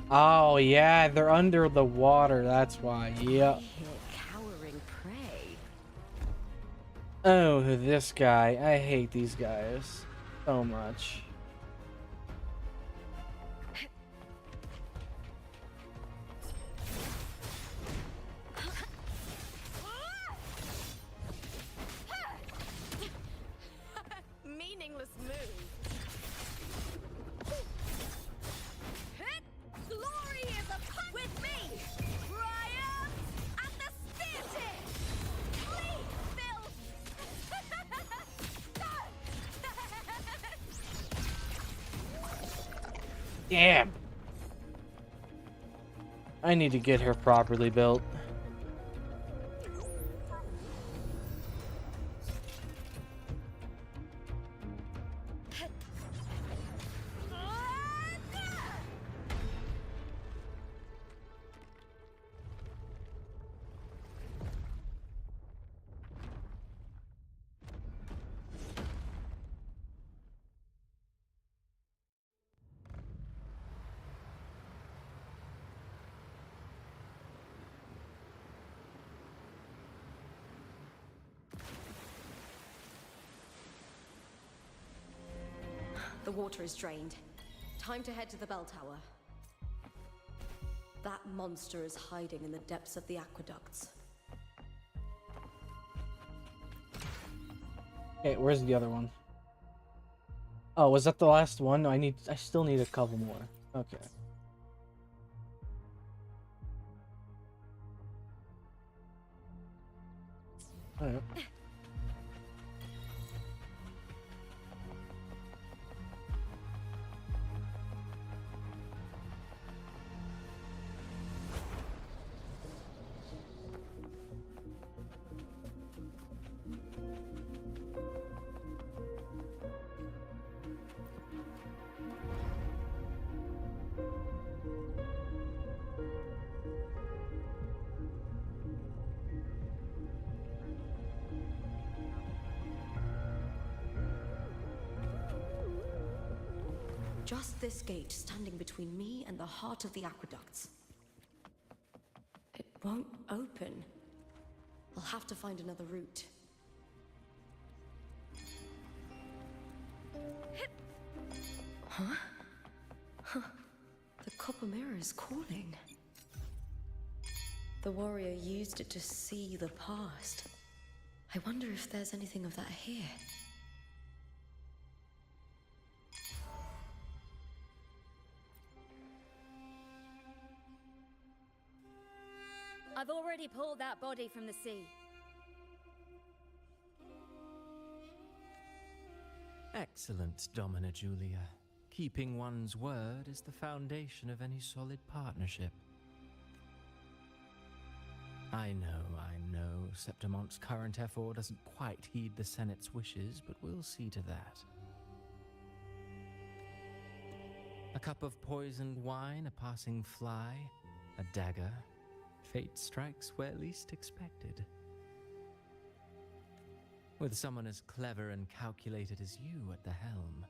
Oh yeah, they're under the water, that's why. Yep. I hear cowering prey. Oh, this guy. I hate these guys so much. Meaningless move. Glory is upon with me. Triumph at the spear tip. Flee, filth. Damn. I need to get her properly built. The water is drained. Time to head to the bell tower. That monster is hiding in the depths of the aqueducts. Okay, where's the other one? Oh, was that the last one? No, I still need a couple more. Okay. Alright. Just this gate standing between me and the heart of the aqueducts. It won't open. I'll have to find another route. Huh? Huh. The copper mirror is calling. The warrior used it to see the past. I wonder if there's anything of that here. I've already pulled that body from the sea. Excellent, Domina Julia. Keeping one's word is the foundation of any solid partnership. I know, Septimonte's current effort doesn't quite heed the Senate's wishes, but we'll see to that. A cup of poisoned wine, a passing fly, a dagger. Fate strikes where least expected. With someone as clever and calculated as you at the helm,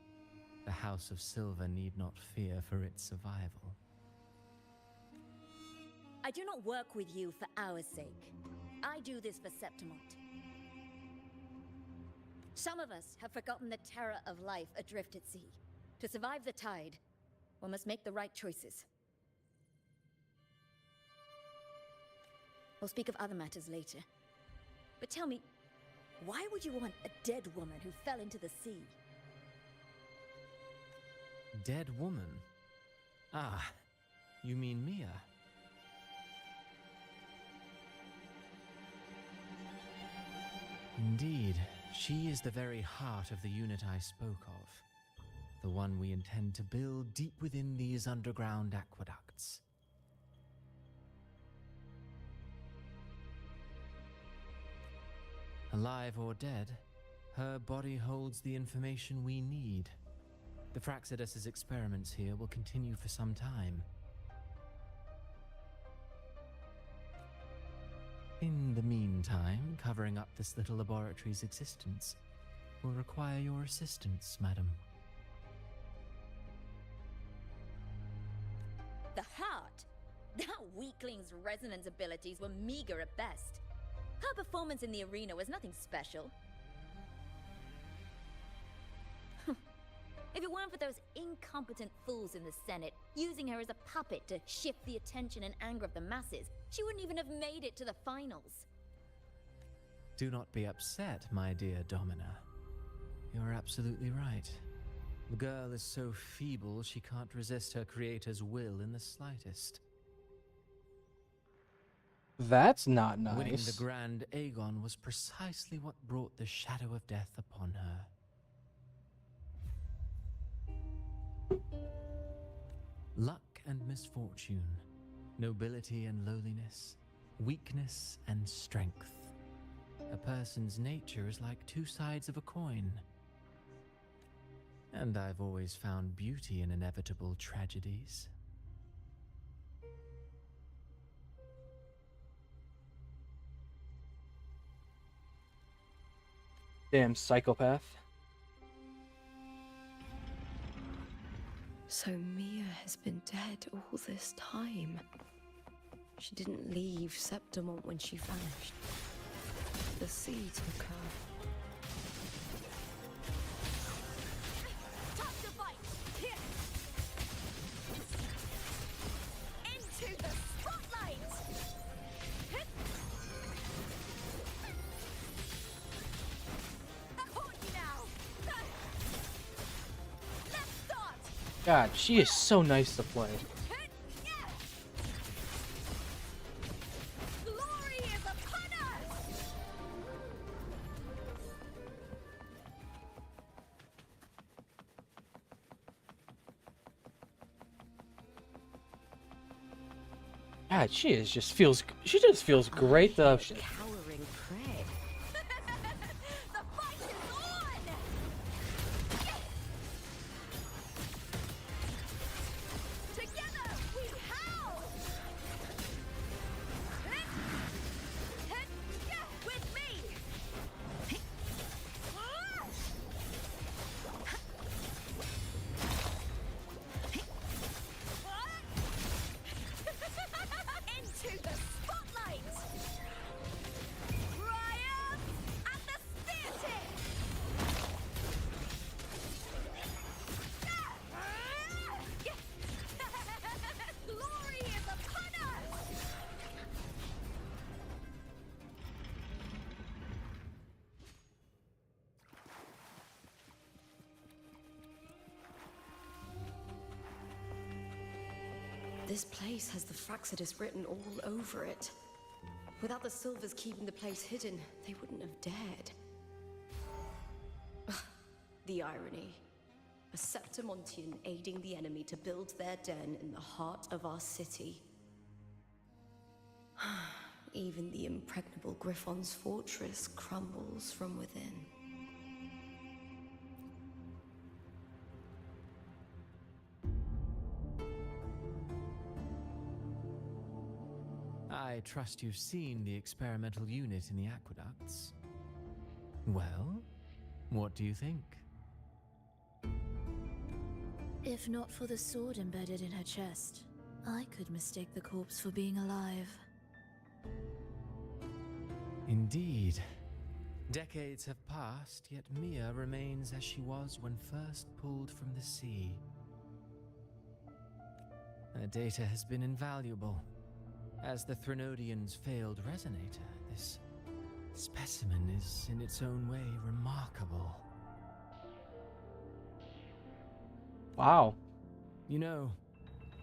the House of Silver need not fear for its survival. I do not work with you for our sake. I do this for Septimont. Some of us have forgotten the terror of life adrift at sea. To survive the tide, one must make the right choices. We'll speak of other matters later. But tell me, why would you want a dead woman who fell into the sea? Dead woman? Ah, you mean Mia? Indeed, she is the very heart of the unit I spoke of. The one we intend to build deep within these underground aqueducts. Alive or dead, her body holds the information we need. The Fraxidus's experiments here will continue for some time. In the meantime, covering up this little laboratory's existence will require your assistance, madam. The heart? That weakling's resonance abilities were meager at best. Her performance in the arena was nothing special. If it weren't for those incompetent fools in the Senate using her as a puppet to shift the attention and anger of the masses, she wouldn't even have made it to the finals. Do not be upset, my dear Domina. You're absolutely right. The girl is so feeble she can't resist her creator's will in the slightest. That's not nice. Winning the Grand Aegon was precisely what brought the shadow of death upon her. Luck and misfortune, nobility and lowliness, weakness and strength. A person's nature is like two sides of a coin. And I've always found beauty in inevitable tragedies. Damn psychopath. So Mia has been dead all this time. She didn't leave Septimont when she vanished. The sea took her. Time to fight! Here! Into the spotlight! I caught you now! Let's start! God, she is so nice to play. Glory is upon us! God, she just feels great. The Cowering prey. The fight is on! Together we howl! With me! into the spotlight! Triumph at the theatre! Glory is upon us! This place has the Fraxidus written all over it. Without the Silvers keeping the place hidden, they wouldn't have dared. The irony. A Septimontian aiding the enemy to build their den in the heart of our city. Even the impregnable Griffon's fortress crumbles from within. I trust you've seen the experimental unit in the aqueducts. Well, what do you think? If not for the sword embedded in her chest, I could mistake the corpse for being alive. Indeed. Decades have passed, yet Mia remains as she was when first pulled from the sea. Her data has been invaluable. As the Threnodian's failed resonator, this specimen is in its own way remarkable. Wow. You know,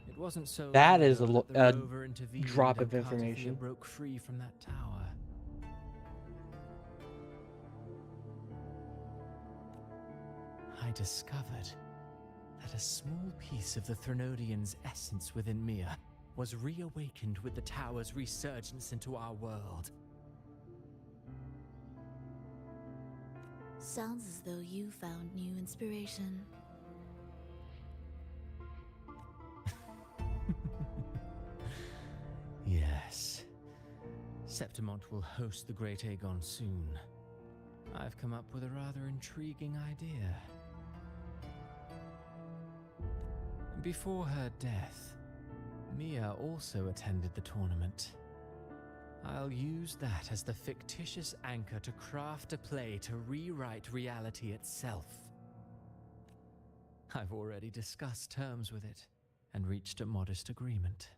it wasn't so That long is a ago that the rover intervened drop and of information. Cartophia broke free from that tower. I discovered that a small piece of the Threnodian's essence within Mia was reawakened with the tower's resurgence into our world. Sounds as though you found new inspiration. Yes. Septimont will host the Great Aegon soon. I've come up with a rather intriguing idea. Before her death, Mia also attended the tournament. I'll use that as the fictitious anchor to craft a play to rewrite reality itself. I've already discussed terms with it and reached a modest agreement.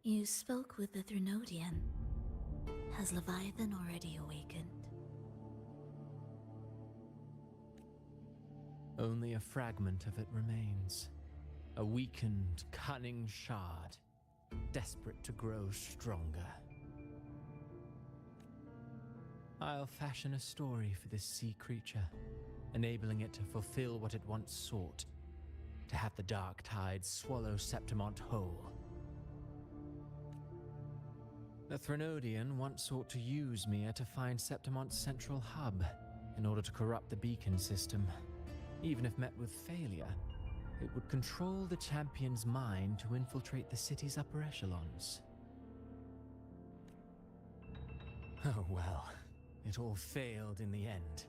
You spoke with the Threnodian. Has Leviathan already awakened? Only a fragment of it remains. A weakened, cunning shard, desperate to grow stronger. I'll fashion a story for this sea creature, enabling it to fulfill what it once sought, to have the dark tides swallow Septimont whole. The Threnodian once sought to use Mia to find Septimont's central hub in order to corrupt the beacon system. Even if met with failure, it would control the champion's mind to infiltrate the city's upper echelons. Oh well, it all failed in the end.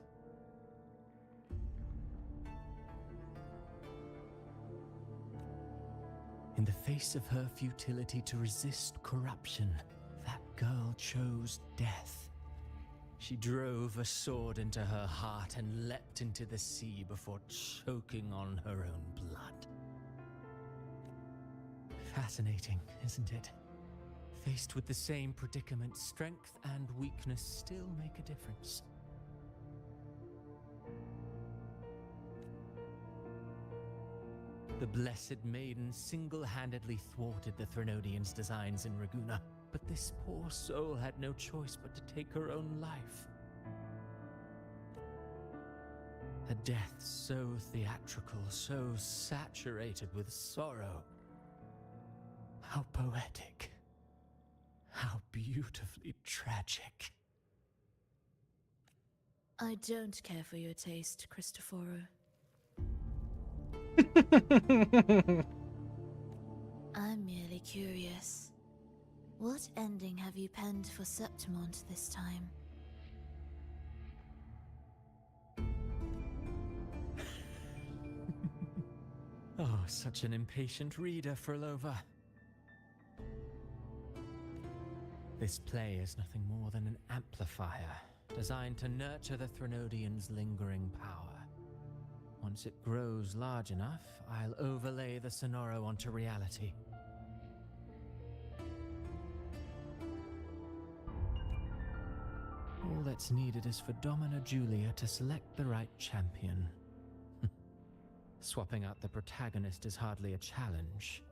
In the face of her futility to resist corruption, that girl chose death. She drove a sword into her heart and leapt into the sea before choking on her own blood. Fascinating, isn't it? Faced with the same predicament, strength and weakness still make a difference. The Blessed Maiden single-handedly thwarted the Threnodian's designs in Raguna, but this poor soul had no choice but to take her own life. A death so theatrical, so saturated with sorrow. How poetic. How beautifully tragic. I don't care for your taste, Cristoforo. I'm merely curious. What ending have you penned for Septimont this time? Oh, such an impatient reader, Frolova. This play is nothing more than an amplifier designed to nurture the Threnodian's lingering power. Once it grows large enough, I'll overlay the Sonoro onto reality. All that's needed is for Domina Julia to select the right champion. Swapping out the protagonist is hardly a challenge.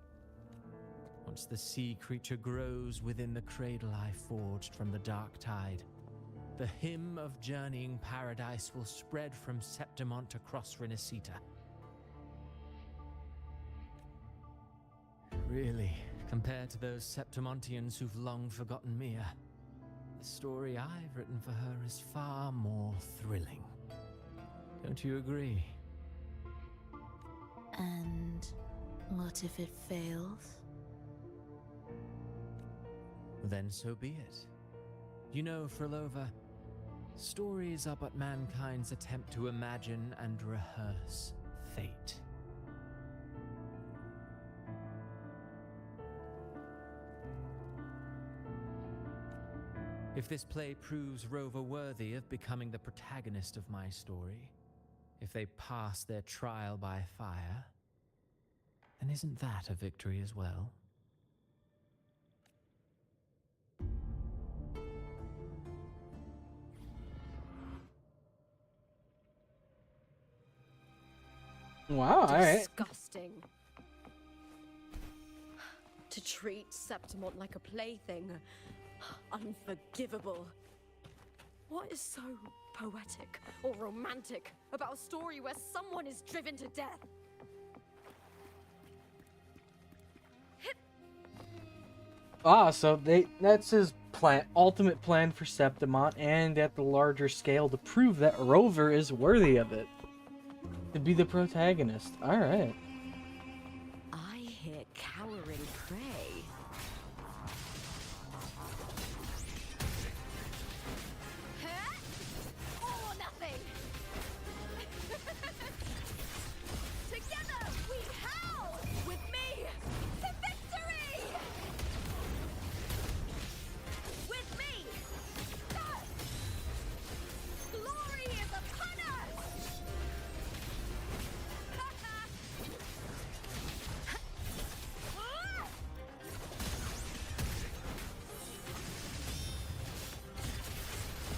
Once the sea creature grows within the cradle I forged from the dark tide, the hymn of journeying paradise will spread from Septimont across Renacita. Really, compared to those Septimontians who've long forgotten Mia, the story I've written for her is far more thrilling. Don't you agree? And what if it fails? Then so be it. You know, Frolova, stories are but mankind's attempt to imagine and rehearse fate. If this play proves Rover worthy of becoming the protagonist of my story, if they pass their trial by fire, then isn't that a victory as well? Wow, alright. Disgusting. To treat Septimont like a plaything. Unforgivable. What is so poetic or romantic about a story where someone is driven to death? Ah, so that's his plan, ultimate plan for Septimont, and at the larger scale to prove that Rover is worthy of it. To be the protagonist. Alright. I hear cowering prey. All or nothing! Together we howl! With me to victory! With me! Glory is upon us!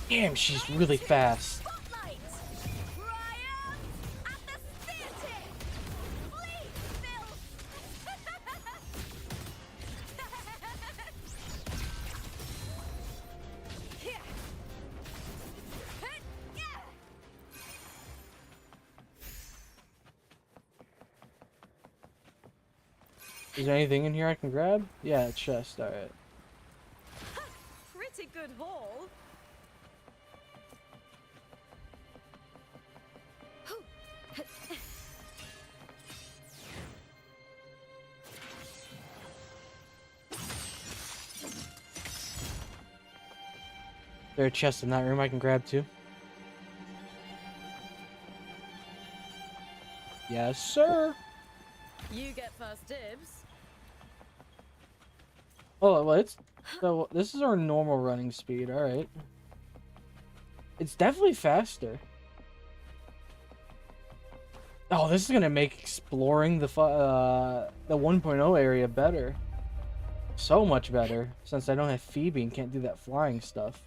Damn, she's really fast. Spotlight! Triumph at the theater! Fleet filth! Here! Yeah! Is there anything in here I can grab? Yeah, a chest, alright. Pretty good haul. There a chest in that room I can grab too? Yes, sir. You get first dibs. Oh, well, so this is our normal running speed. All right. It's definitely faster. Oh, this is gonna make exploring the 1.0 area better. So much better, since I don't have Phoebe and can't do that flying stuff.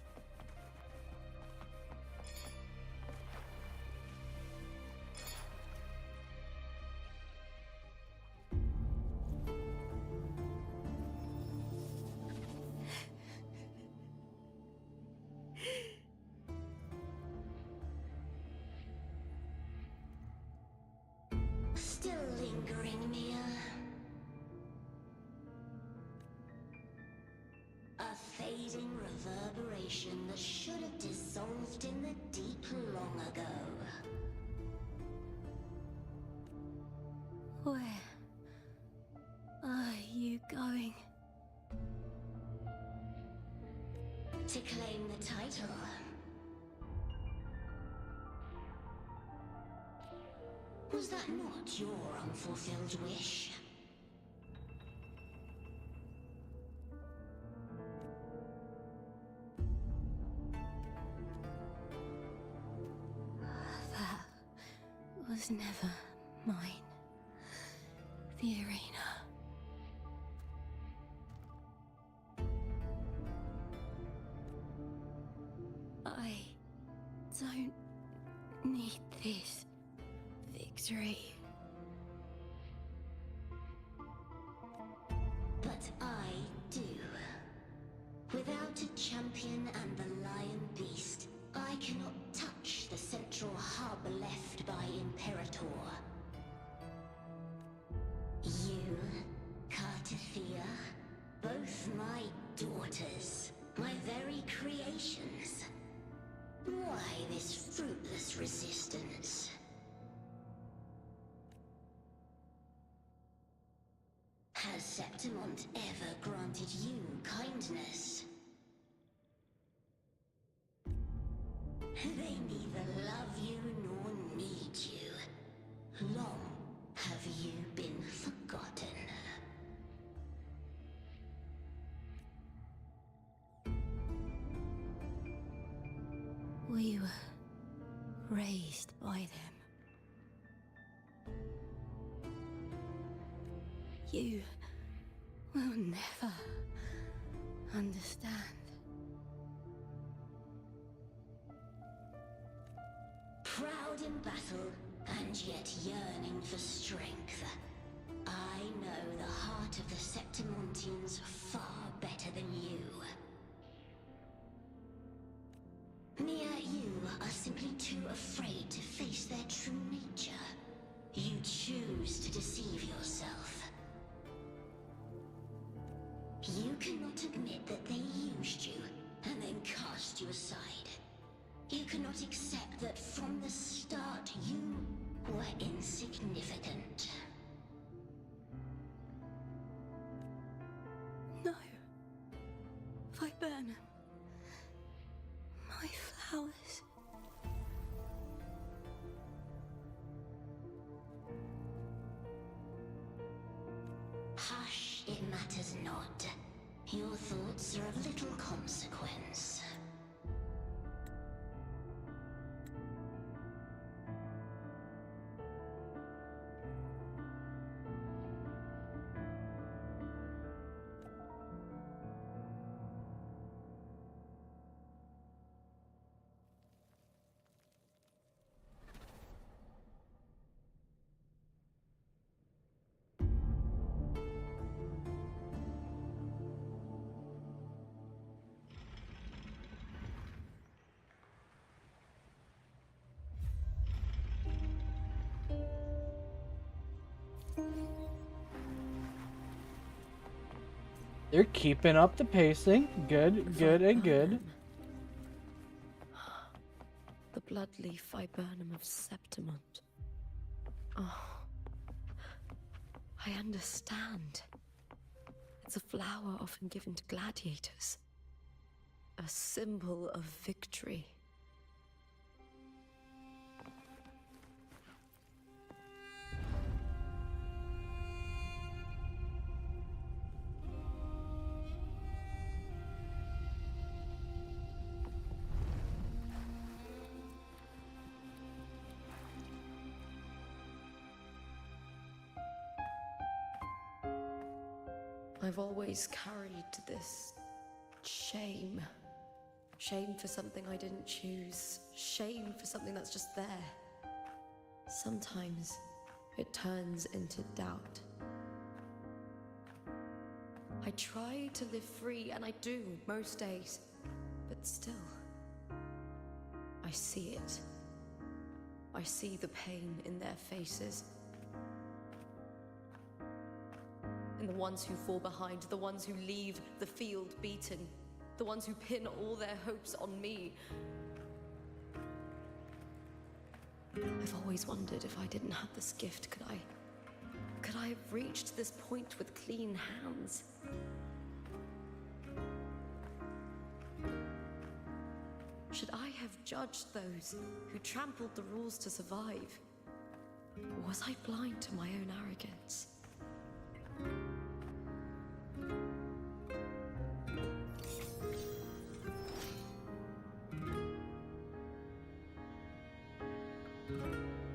Still lingering, Mia. A fading reverberation that should have dissolved in the deep long ago. Where are you going? To claim the title. Was that not your unfulfilled wish? was never mine. The arena. I don't need this victory. But I do. Without a champion and the Lion Beast, I cannot touch the central hub left by Imperator. You, Cartathea, both my daughters, my very creations. Why this fruitless resistance? Has Septimont ever granted you kindness? They neither love you nor need you. Long have you been forgotten. We were raised by them. You will never understand. Proud in battle, and yet yearning for strength. I know the heart of the Septimontians far better than you. Mia, you are simply too afraid to face their true nature. You choose to deceive yourself. You cannot admit that they used you, and then cast you aside. You cannot accept that from the start you were insignificant. No. Viburnum. My flowers. Hush, it matters not. Your thoughts are of little consequence. They're keeping up the pacing. Good, good, and good. The bloodleaf viburnum of Septimont. Oh, I understand. It's a flower often given to gladiators. A symbol of victory. I've always carried this shame. Shame for something I didn't choose. Shame for something that's just there. Sometimes it turns into doubt. I try to live free, and I do most days. But still, I see it. I see the pain in their faces. And the ones who fall behind, the ones who leave the field beaten, the ones who pin all their hopes on me. I've always wondered if I didn't have this gift, could I have reached this point with clean hands? Should I have judged those who trampled the rules to survive? Or was I blind to my own arrogance?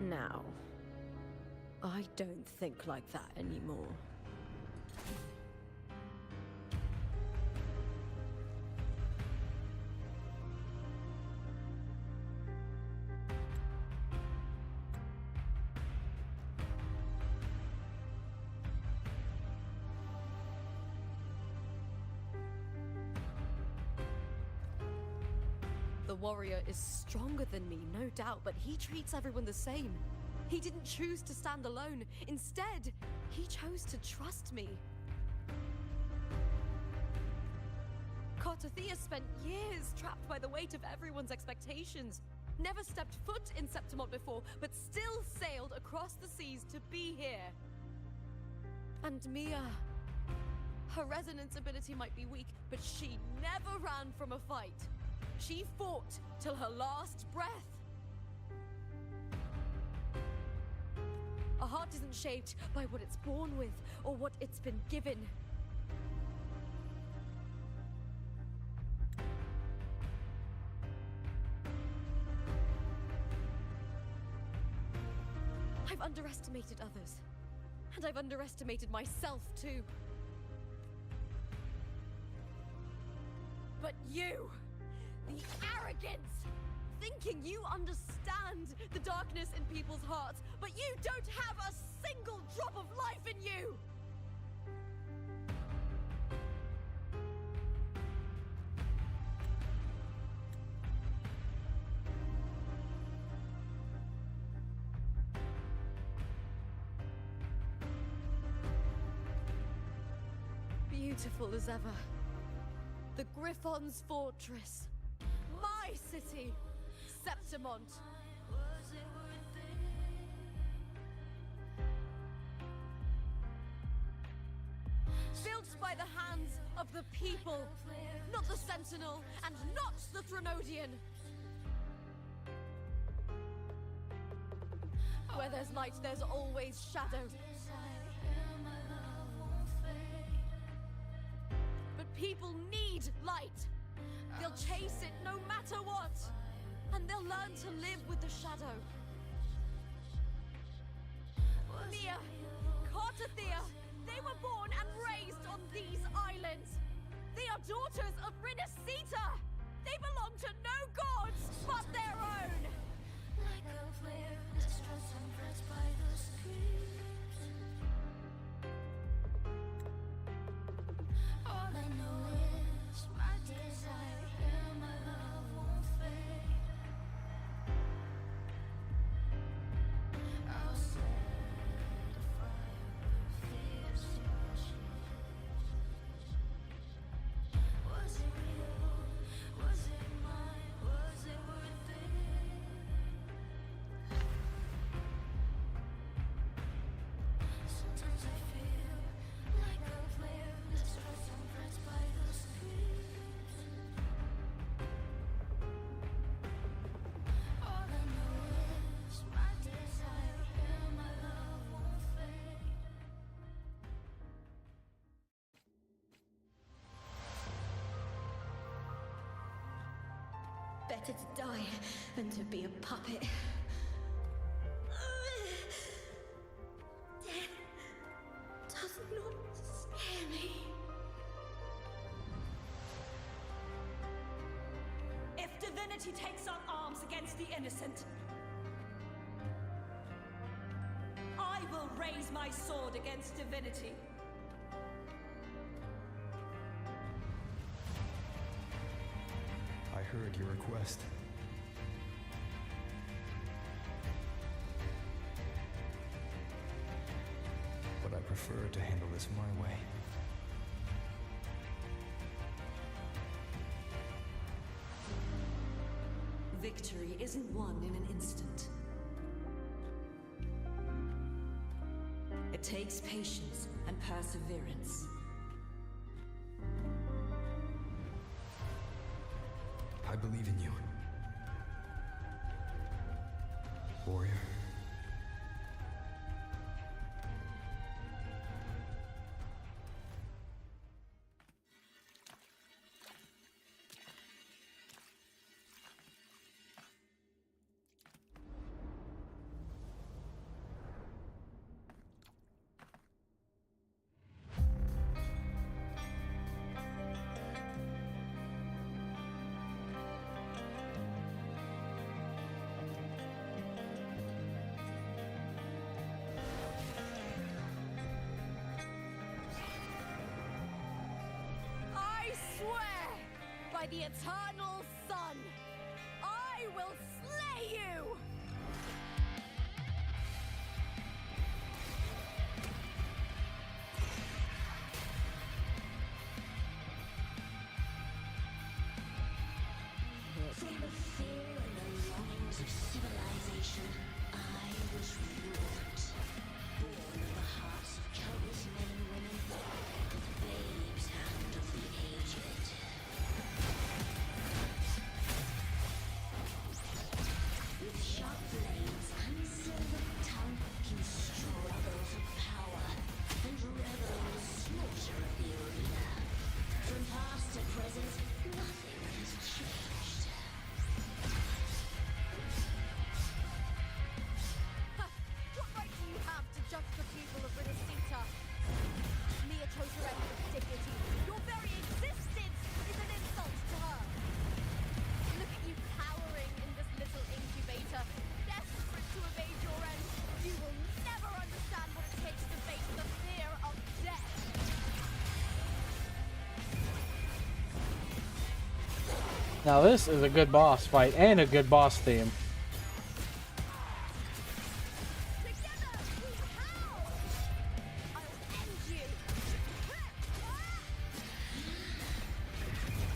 Now, I don't think like that anymore. The warrior is stronger than me, no doubt, but he treats everyone the same. He didn't choose to stand alone. Instead, he chose to trust me. Cartothea spent years trapped by the weight of everyone's expectations. Never stepped foot in Septimont before, but still sailed across the seas to be here. And Mia... her resonance ability might be weak, but she never ran from a fight. She fought till her last breath. A heart isn't shaped by what it's born with or what it's been given. I've underestimated others, and I've underestimated myself too. But you, the arrogance! Thinking you understand the darkness in people's hearts, but you don't have a single drop of life in you! Beautiful as ever. The Griffon's fortress. My city! Septimont. Built by the hands of the people, not the Sentinel and not the Threnodian. Where there's light, there's always shadow. But people need light. They'll chase it no matter what. And they'll learn to live with the shadow. Mia, Cartothea, they were born and raised on these islands. They are daughters of Rinasita. They belong to no gods but their own. Like a flare, distrust and threats by the screams. All I know is my desire and my love won't fade. I'll set a fire and fierce your shades. Was it real? Was it mine? Was it worth it? Sometimes I feel like a flare, distrust and threats by the screams. All I know is my desire and my love won't fade. Better to die than to be a puppet. Death does not scare me. If divinity takes up arms against the innocent, I will raise my sword against divinity. I heard your request. But I prefer to handle this my way. Victory isn't won in an instant. It takes patience and perseverance. I believe in you. Warrior. by the eternal sun, I will slay you! From the fear and the longings of civilization, I was wrought. Born of the hearts of countless men and women, the babe's hand of the aged. With sharp blades and silver tongue, struggle for power and revel in the slaughter of the arena. From past to present, nothing has changed. What right do you have to judge the people of Renacita? Mia chose her end with dignity. Your very existence is an insult to her. Look at you cowering in this little incubator, desperate to evade your end. You will never understand what it takes to face the fear of death. Now this is a good boss fight and a good boss theme. Together, we howl! I'll end you!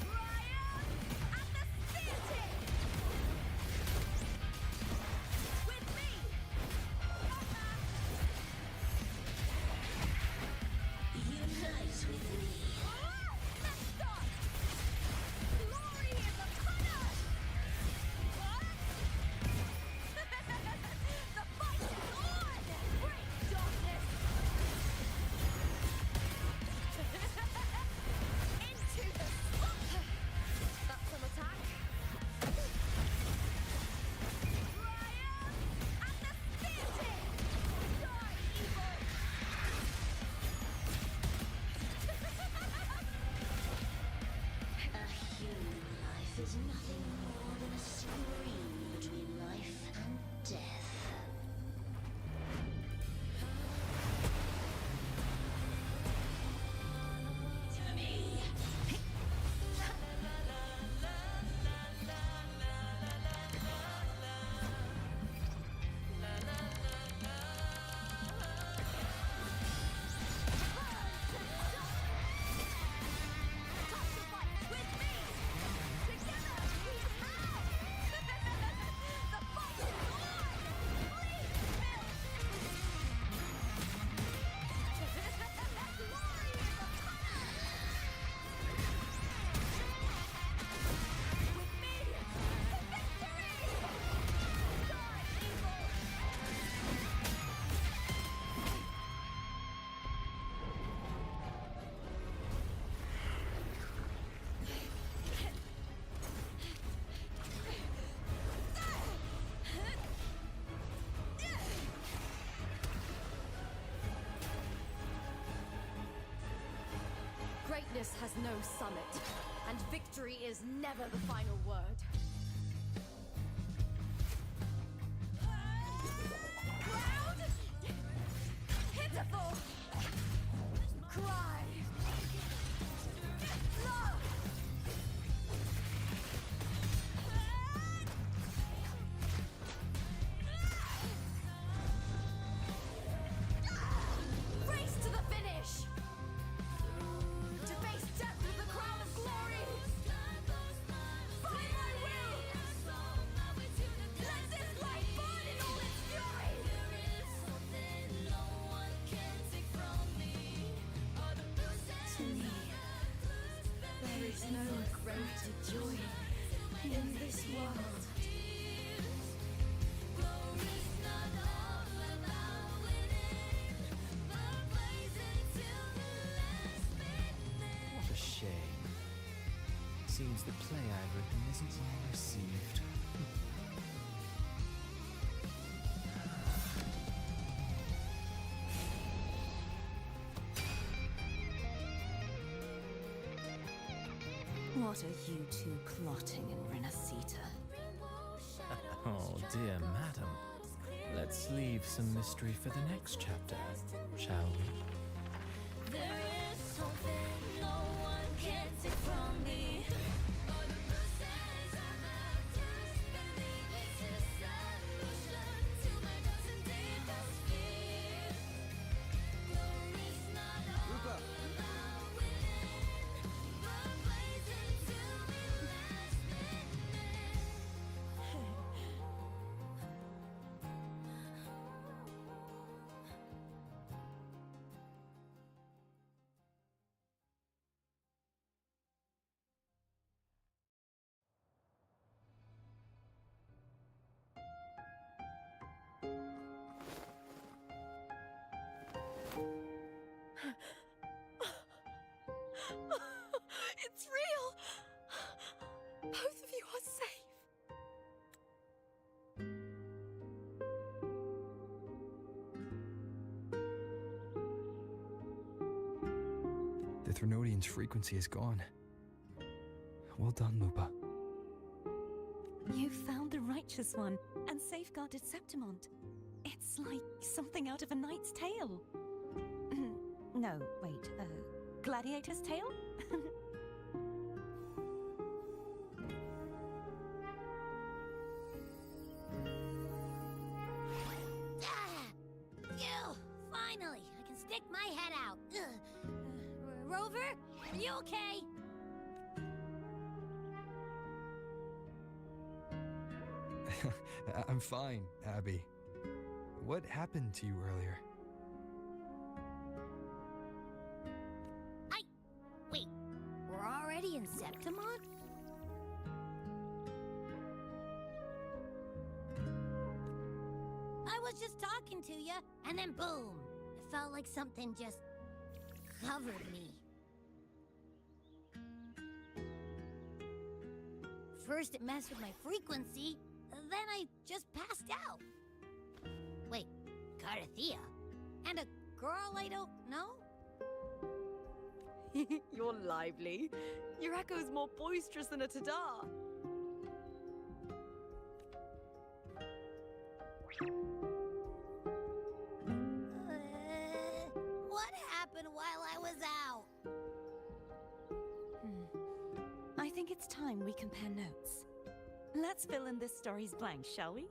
Ryan and the Theater! With me! Unite with me. Let's start! Glory is upon us! The fight is on! Break darkness! Into the spot! That's some attack. Ryan and the Theater! Die, evil! A human life is nothing more than a screen between life and death. To me. Time to fight with me! Together we howl! The fight is on! Please, Bill! Glory is upon us! With me to victory! Die, evil! Greatness has no summit, and victory is never the final word. Proud, pitiful, cry, love. Race to the finish! To face death with the crown of glory! By my will! Let this light burn in all its fury! To me, there is no greater joy in this world. What a shame. Seems the play I've written isn't well received. What are you two plotting in Renacita? Oh, dear madam. Let's leave some mystery for the next chapter, shall we? There is something no one can take from me. Threnodian's frequency is gone. Well done, Lupa. You found the righteous one and safeguarded Septimont. It's like something out of a knight's tale. No, wait, gladiator's tale? Phew! Finally, I can stick my head out. Rover, are you okay? I'm fine, Abby. What happened to you earlier? Wait, we're already in Septimont? I was just talking to you, and then boom! It felt like something just covered me. First it messed with my frequency, then I just passed out. Wait, Carthea? And a girl I don't know? You're lively. Your echo's more boisterous than a tada. What happened while I was out? I think it's time we compare notes. Let's fill in this story's blanks, shall we?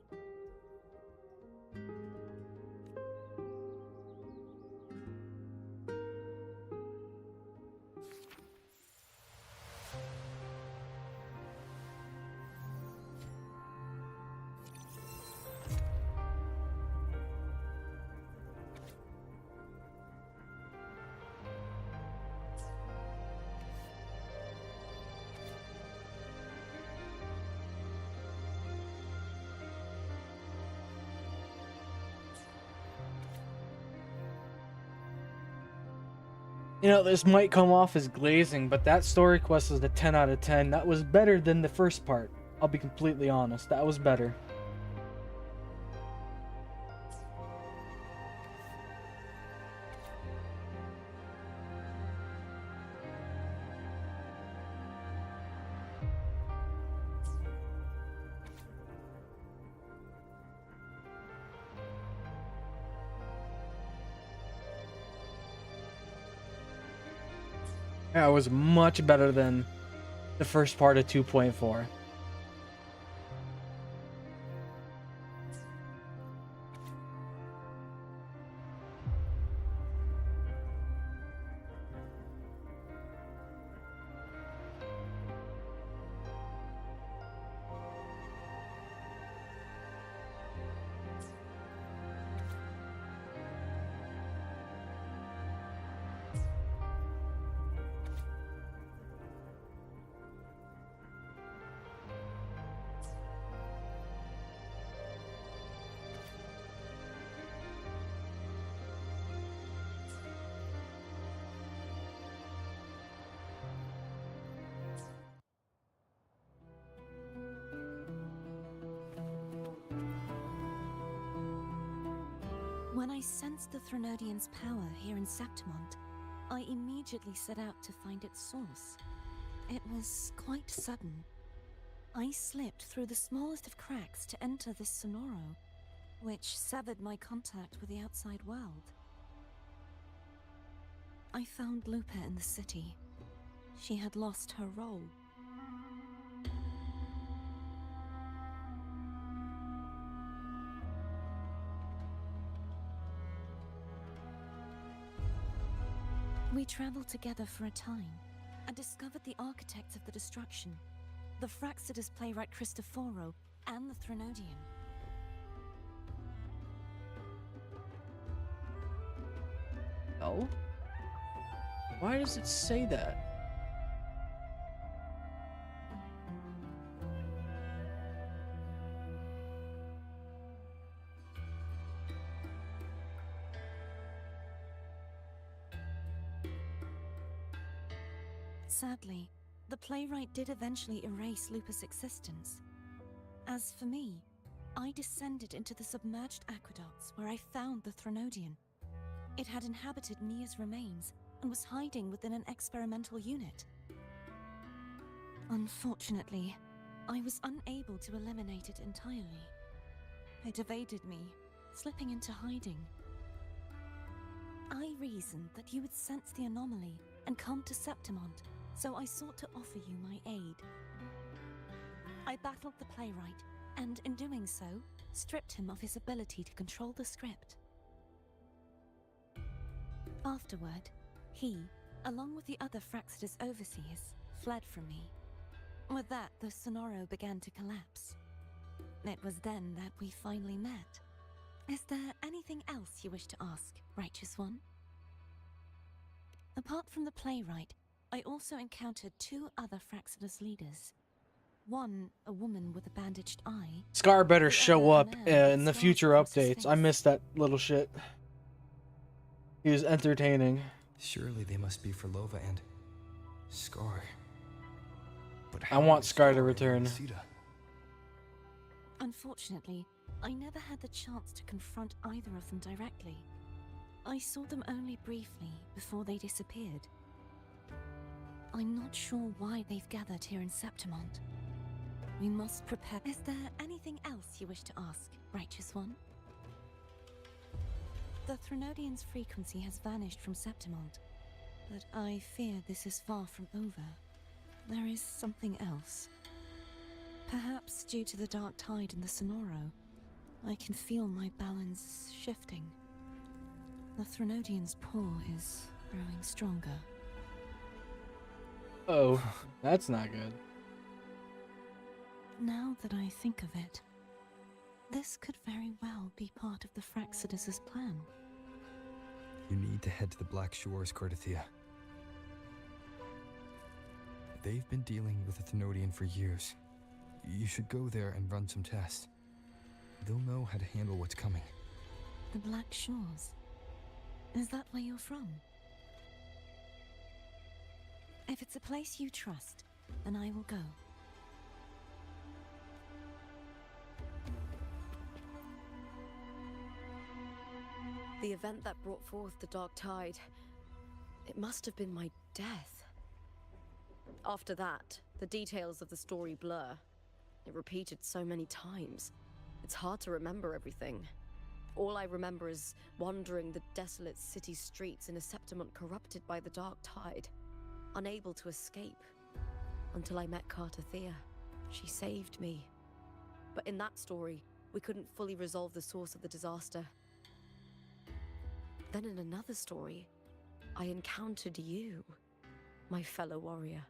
You know, this might come off as glazing, but that story quest is a 10 out of 10. That was better than the first part. I'll be completely honest. That was better. Yeah, it was much better than the first part of 2.4. When I sensed the Threnodian's power here in Septimont, I immediately set out to find its source. It was quite sudden. I slipped through the smallest of cracks to enter this Sonoro, which severed my contact with the outside world. I found Lupa in the city. She had lost her role. We traveled together for a time and discovered the architects of the destruction, the Fraxidus playwright Cristoforo and the Threnodian. Oh? Why does it say that? Sadly, the playwright did eventually erase Lupa's existence. As for me, I descended into the submerged aqueducts where I found the Threnodian. It had inhabited Nia's remains and was hiding within an experimental unit. Unfortunately, I was unable to eliminate it entirely. It evaded me, slipping into hiding. I reasoned that you would sense the anomaly and come to Septimont, so I sought to offer you my aid. I battled the playwright, and in doing so, stripped him of his ability to control the script. Afterward, he, along with the other Fraxidus overseers, fled from me. With that, the Sonoro began to collapse. It was then that we finally met. Is there anything else you wish to ask, Righteous One? Apart from the playwright, I also encountered 2 other Fraxidus leaders. One, a woman with a bandaged eye. Scar better The show other, up a man in with the scars future across his updates. I face. missed that little shit. He was entertaining. Surely they must be for Lova and Scar. But I how want is Scar to and return. Sita? Unfortunately, I never had the chance to confront either of them directly. I saw them only briefly before they disappeared. I'm not sure why they've gathered here in Septimont. We must prepare. Is there anything else you wish to ask, Righteous One? The Threnodian's frequency has vanished from Septimont, but I fear this is far from over. There is something else. Perhaps due to the dark tide in the Sonoro, I can feel my balance shifting. The Threnodian's pull is growing stronger. Oh, that's not good. Now that I think of it, this could very well be part of the Fraxidus' plan. You need to head to the Black Shores, Cardathia. They've been dealing with the Thenodian for years. You should go there and run some tests. They'll know how to handle what's coming. The Black Shores? Is that where you're from? If it's a place you trust, then I will go. The event that brought forth the Dark Tide, it must have been my death. After that, the details of the story blur. It repeated so many times. It's hard to remember everything. All I remember is wandering the desolate city streets in a Septimont corrupted by the Dark Tide, unable to escape, until I met Cardathia. She saved me. But in that story, we couldn't fully resolve the source of the disaster. Then in another story, I encountered you, my fellow warrior.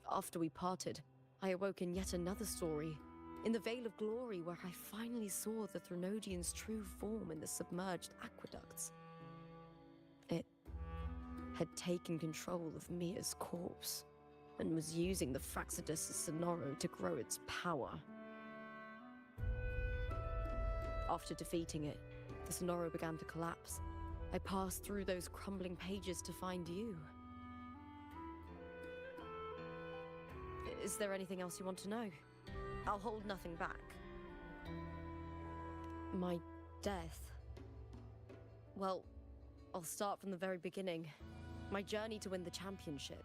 After we parted, I awoke in yet another story, in the Veil of Glory, where I finally saw the Threnodian's true form in the submerged aqueducts. It had taken control of Mia's corpse, and was using the Fraxidus' Sonoro to grow its power. After defeating it, the Sonoro began to collapse. I passed through those crumbling pages to find you. Is there anything else you want to know? I'll hold nothing back. My death. Well, I'll start from the very beginning. My journey to win the championship.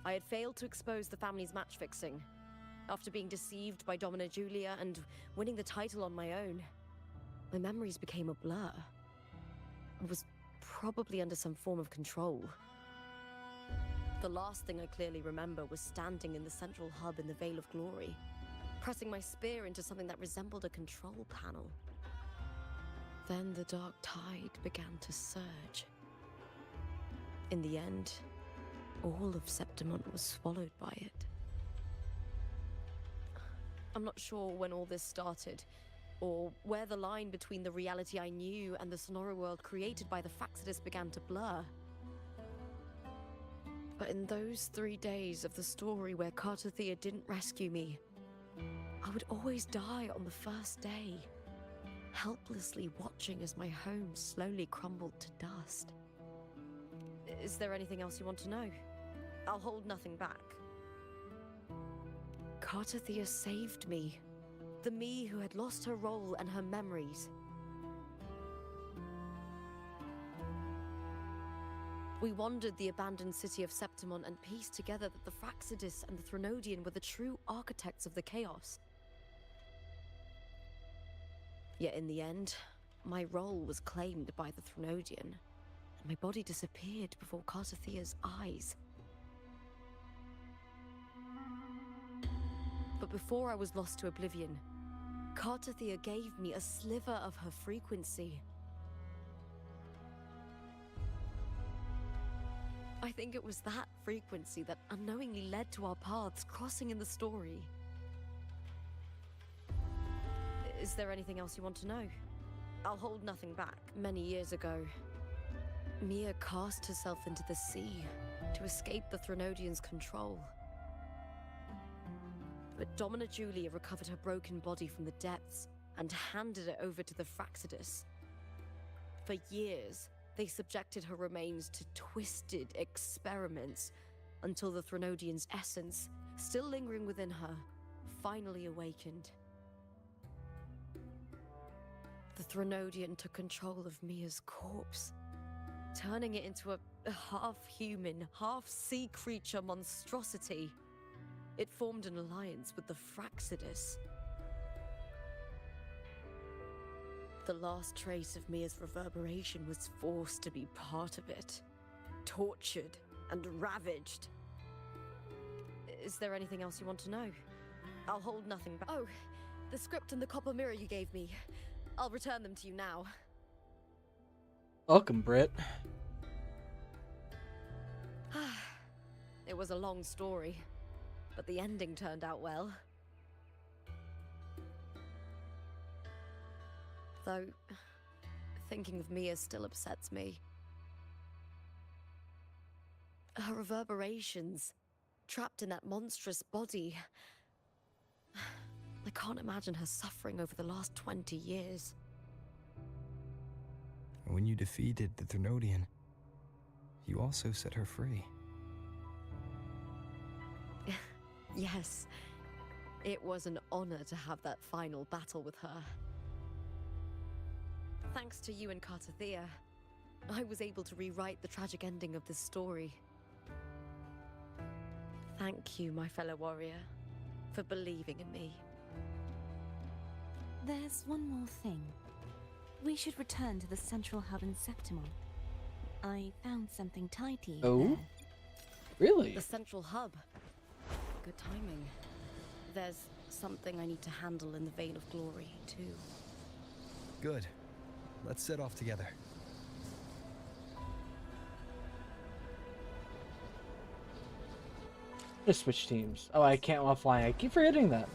I had failed to expose the family's match-fixing. After being deceived by Domina Julia and winning the title on my own, my memories became a blur. I was probably under some form of control. The last thing I clearly remember was standing in the central hub in the Veil of Glory, pressing my spear into something that resembled a control panel. Then the dark tide began to surge. In the end, all of Septimont was swallowed by it. I'm not sure when all this started, or where the line between the reality I knew and the Sonoro world created by the Fraxidus began to blur. But in those 3 days of the story where Cardathia didn't rescue me, I would always die on the first day, helplessly watching as my home slowly crumbled to dust. Is there anything else you want to know? I'll hold nothing back. Cardathia saved me. The me who had lost her role and her memories. We wandered the abandoned city of Septimon and pieced together that the Fraxidus and the Threnodian were the true architects of the chaos. Yet in the end, my role was claimed by the Threnodian, and my body disappeared before Cartathea's eyes. But before I was lost to oblivion, Cartathea gave me a sliver of her frequency. I think it was that frequency that unknowingly led to our paths crossing in the story. Is there anything else you want to know? I'll hold nothing back. Many years ago, Mia cast herself into the sea to escape the Threnodian's control. But Domina Julia recovered her broken body from the depths and handed it over to the Fraxidus. For years, they subjected her remains to twisted experiments until the Threnodian's essence, still lingering within her, finally awakened. The Threnodian took control of Mia's corpse, turning it into a half-human, half-sea creature monstrosity. It formed an alliance with the Fraxidus. The last trace of Mia's reverberation was forced to be part of it, tortured and ravaged. Is there anything else you want to know? I'll hold nothing back. Oh, the script and the copper mirror you gave me. I'll return them to you now. Welcome, Britt. It was a long story, but the ending turned out well. Though, thinking of Mia still upsets me. Her reverberations, trapped in that monstrous body. I can't imagine her suffering over the last 20 years. When you defeated the Threnodian, you also set her free. Yes, it was an honor to have that final battle with her. Thanks to you and Cartathea, I was able to rewrite the tragic ending of this story. Thank you, my fellow warrior, for believing in me. There's one more thing. We should return to the central hub in Septimon. I found something tidy Oh? there. Really? The central hub. Good timing. There's something I need to handle in the Veil of Glory, too. Good. Let's set off together. Just switch teams. Oh, I can't while flying. I keep forgetting that.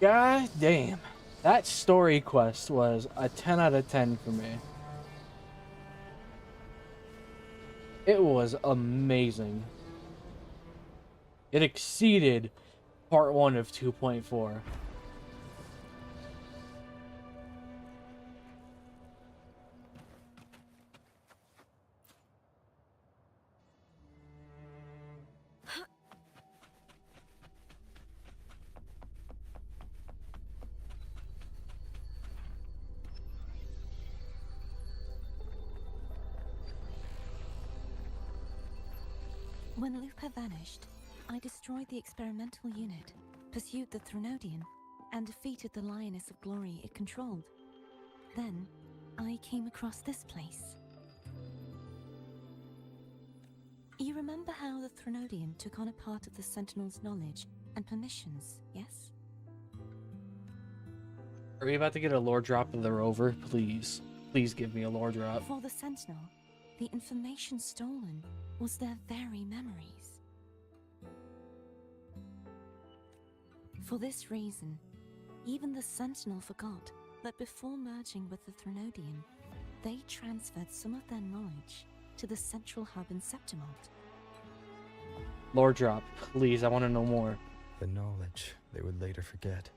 God damn. That story quest was a 10 out of 10 for me. It was amazing. It exceeded part 1 of 2.4. When Lupa vanished, I destroyed the experimental unit, pursued the Threnodian, and defeated the Lioness of Glory it controlled. Then, I came across this place. You remember how the Threnodian took on a part of the Sentinel's knowledge and permissions, yes? Are we about to get a lore drop of the rover? Please. Please give me a lore drop. For the Sentinel, the information stolen was their very memories. For this reason, even the Sentinel forgot that before merging with the Threnodian, they transferred some of their knowledge to the central hub in Septimont. Lore drop, please. I want to know more. The knowledge they would later forget.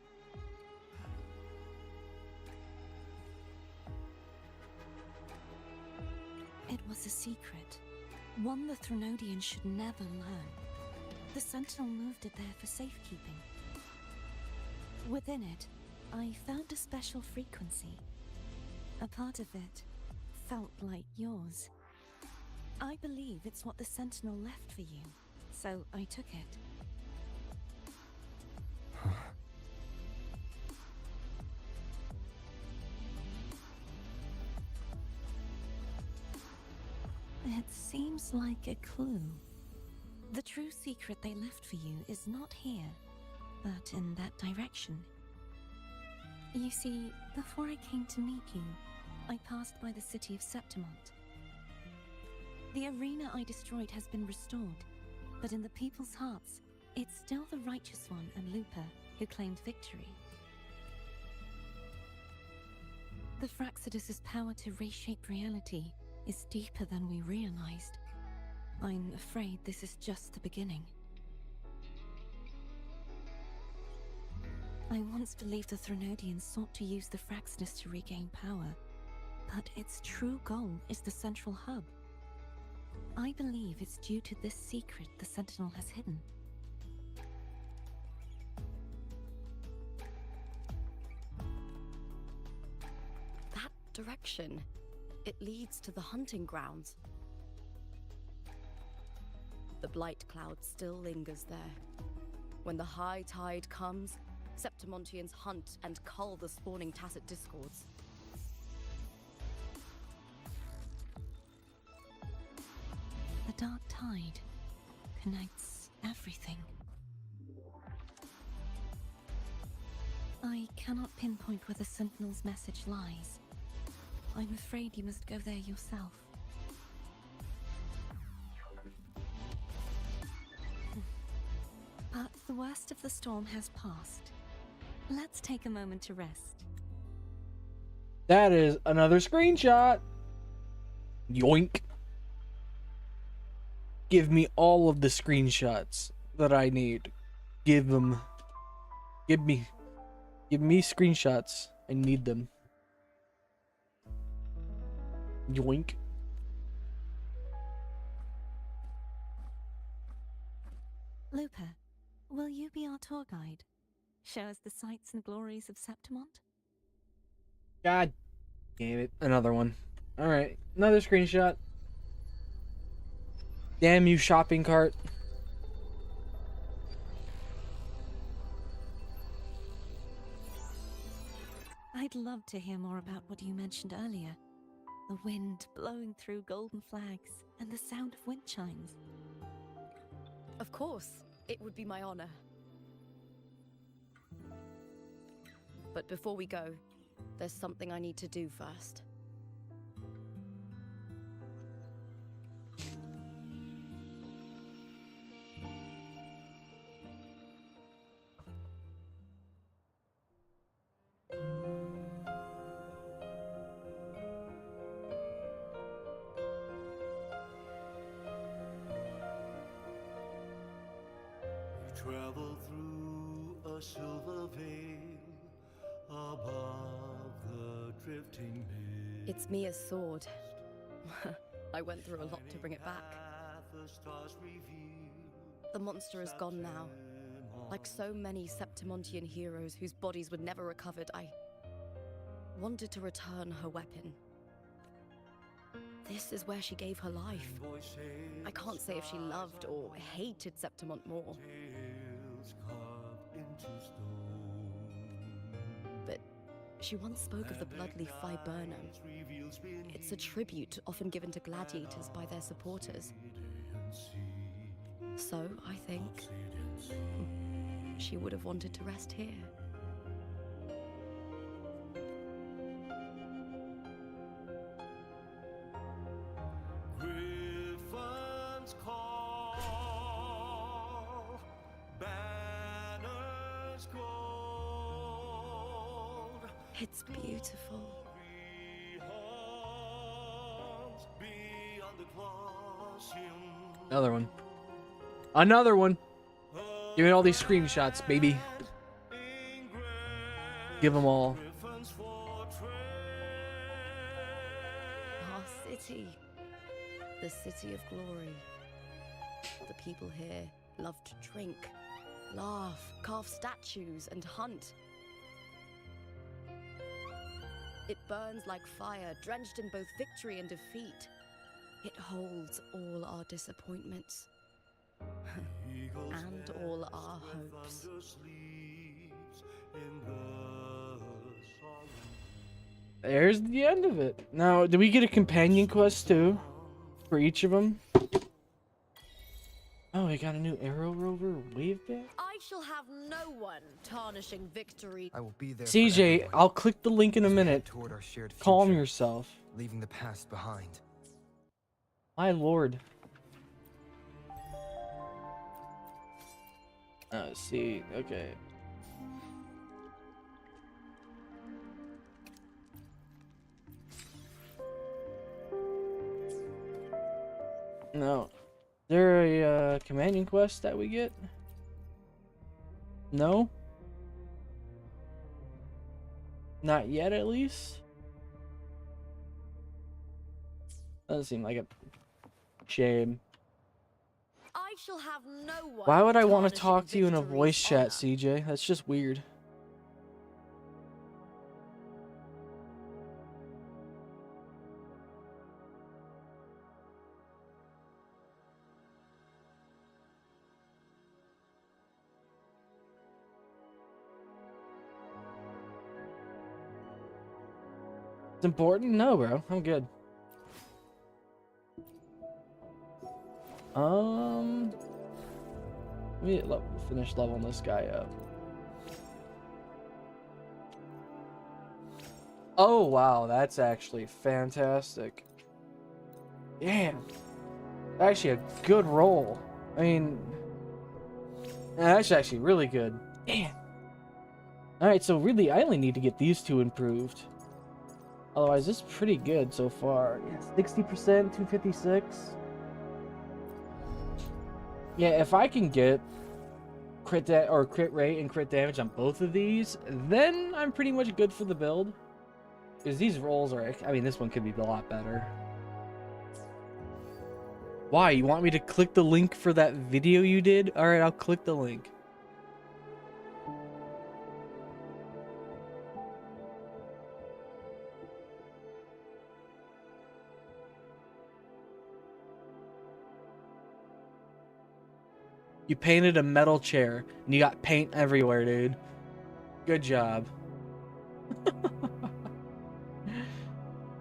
It was a secret, one the Threnodians should never learn. The Sentinel moved it there for safekeeping. Within it, I found a special frequency. A part of it felt like yours. I believe it's what the Sentinel left for you, so I took it. It seems like a clue. The true secret they left for you is not here, but in that direction. You see, before I came to meet you, I passed by the city of Septimont. The arena I destroyed has been restored, but in the people's hearts, it's still the Righteous One and Lupa who claimed victory. The Fraxidus' power to reshape reality is deeper than we realized. I'm afraid this is just the beginning. I once believed the Threnodians sought to use the Fraxidus to regain power, but its true goal is the central hub. I believe it's due to this secret the Sentinel has hidden. That direction, it leads to the hunting grounds. The blight cloud still lingers there. When the high tide comes, Septimontians hunt and cull the spawning Tacit Discords. The dark tide connects everything. I cannot pinpoint where the Sentinel's message lies. I'm afraid you must go there yourself. But the worst of the storm has passed. Let's take a moment to rest. That is another screenshot. Yoink. Give me all of the screenshots that I need. Give me screenshots. I need them. Yoink. Lupa, will you be our tour guide? Show us the sights and glories of Septimont? God damn it. Another one. Alright. Another screenshot. Damn you, shopping cart. I'd love to hear more about what you mentioned earlier. The wind blowing through golden flags and the sound of wind chimes. Of course, it would be my honor. But before we go, there's something I need to do first. Travel through a silver veil above the drifting mist. It's Mia's sword. I went through a lot to bring it back. The monster is gone now. Like so many Septimontian heroes whose bodies were never recovered, I wanted to return her weapon. This is where she gave her life. I can't say if she loved or hated Septimont more. But she once spoke of the bloodleaf viburnum. It's a tribute often given to gladiators by their supporters. So, I think she would have wanted to rest here. It's beautiful. Another one. Another one. Give me all these screenshots, baby. Give them all. Our city. the City of Glory. The people here love to drink, laugh, carve statues, and hunt. It burns like fire, drenched in both victory and defeat. It holds all our disappointments. And all our hopes. There's the end of it. Now, do we get a companion quest too? For each of them? Oh, we got a new Arrow Rover wave back? I shall have no one tarnishing victory. I will be there. CJ, I'll click the link in a minute. Toward our shared future, Calm yourself. leaving the past behind. My lord. See, okay. No. Is there a companion quest that we get? No? Not yet, at least? Doesn't seem like a shame. I shall have no one. Why would I want to tarnishing talk to you in a victory's voice chat, honor. CJ? That's just weird. It's important? No, bro. I'm good. Let me finish leveling this guy up. Oh, wow. That's actually fantastic. Damn. Actually a good roll. I mean, that's actually really good. Damn. Alright, so really, I only need to get these two improved. Otherwise, this is pretty good so far. Yeah, 60%, 256. Yeah, if I can get crit rate and crit damage on both of these, then I'm pretty much good for the build. Because these rolls are, I mean, this one could be a lot better. Why? You want me to click the link for that video you did? Alright, I'll click the link. You painted a metal chair, and you got paint everywhere, dude. Good job.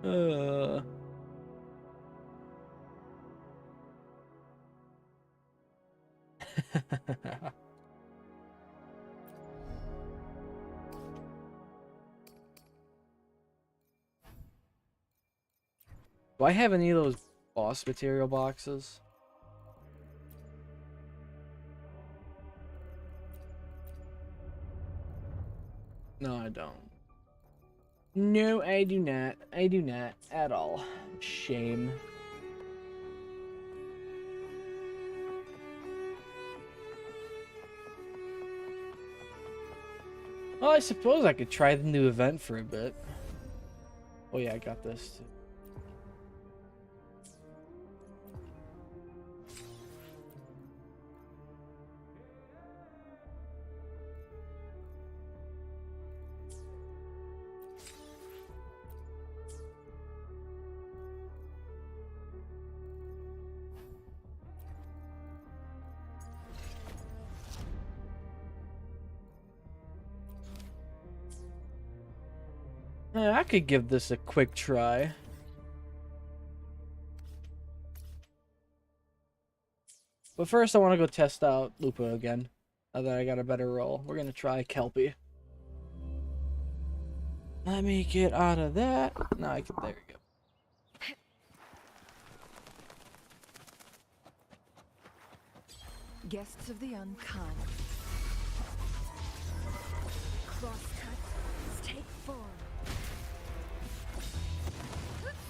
Do I have any of those boss material boxes? No, I don't. No, I do not. I do not at all. Shame. Well, I suppose I could try the new event for a bit. Oh yeah, I got this too. I could give this a quick try. But first I want to go test out Lupa again. Now that I got a better roll. We're going to try Kelpie. Let me get out of that. Now I can, there we go. Guests of the unkind. Crosscut, take form.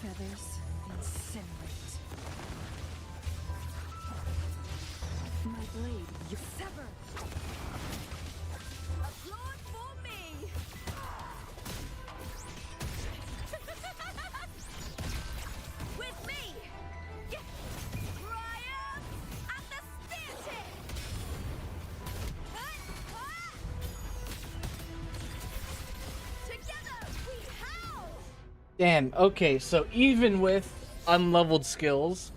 Feathers incinerate. My blade, you sever. Applaud for me. With me. Damn, okay, so even with unleveled skills,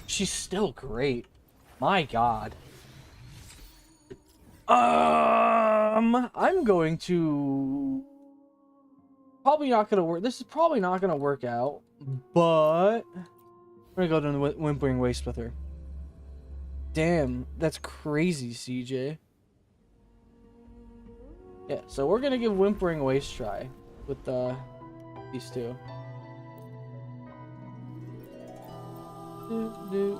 she's still great. My god. I'm going to... Probably not gonna work. This is probably not gonna work out, but... I'm gonna go to the Whimpering Waste with her. Damn, that's crazy, CJ. Yeah, so we're gonna give Whimpering Waste a try with these two. Do.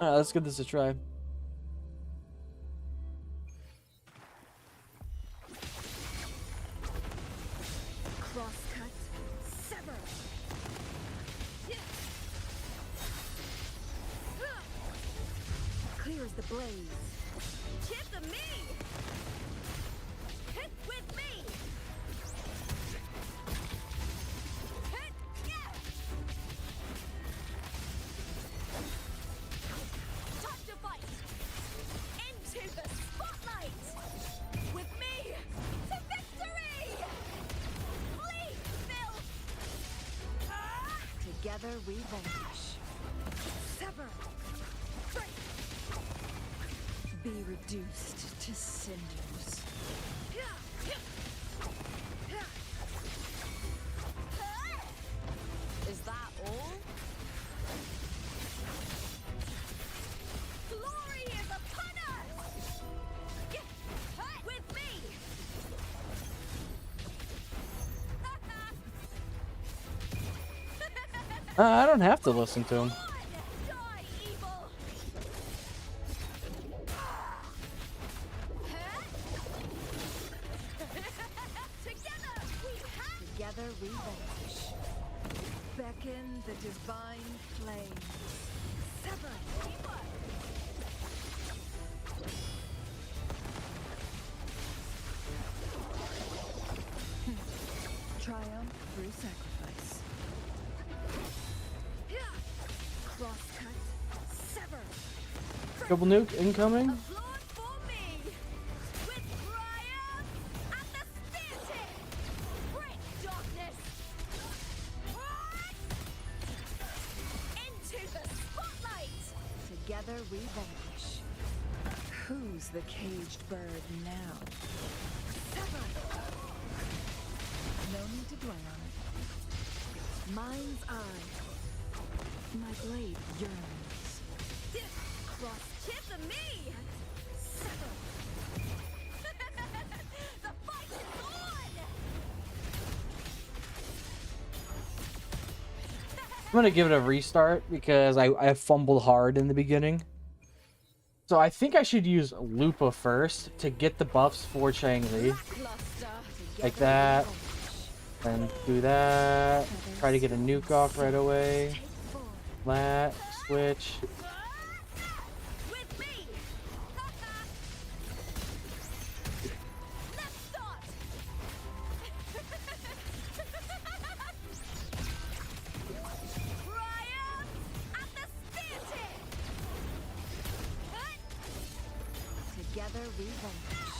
Alright, let's give this a try. Crosscut, sever. Clear as the blaze. Chip the me. Hit with me. Hit, yeah. Time to fight. Into the spotlight. With me to victory. Flee, Phil. Together we vanquish. Sever. Break. Be reduced to cinders. Is that all? Glory is upon us! With me! I don't have to listen to him. Die, evil! Together we vanquish. Beckon the divine flame. Sever! Triumph through sacrifice. Crosscut, sever. Double nuke incoming. Applaud for me. With triumph at the spear tip. Break darkness. Into the spotlight. Together we vanquish. Who's the caged bird now? Sever. No need to dwell on it. Mind's eye. My blade yearns. Cross chip to me! Sever. The fight is on! I'm gonna give it a restart because I fumbled hard in the beginning. So I think I should use Lupa first to get the buffs for Chang-Li. Like that. And do that. Try to get a nuke off right away. That. Switch. Together we vanquish.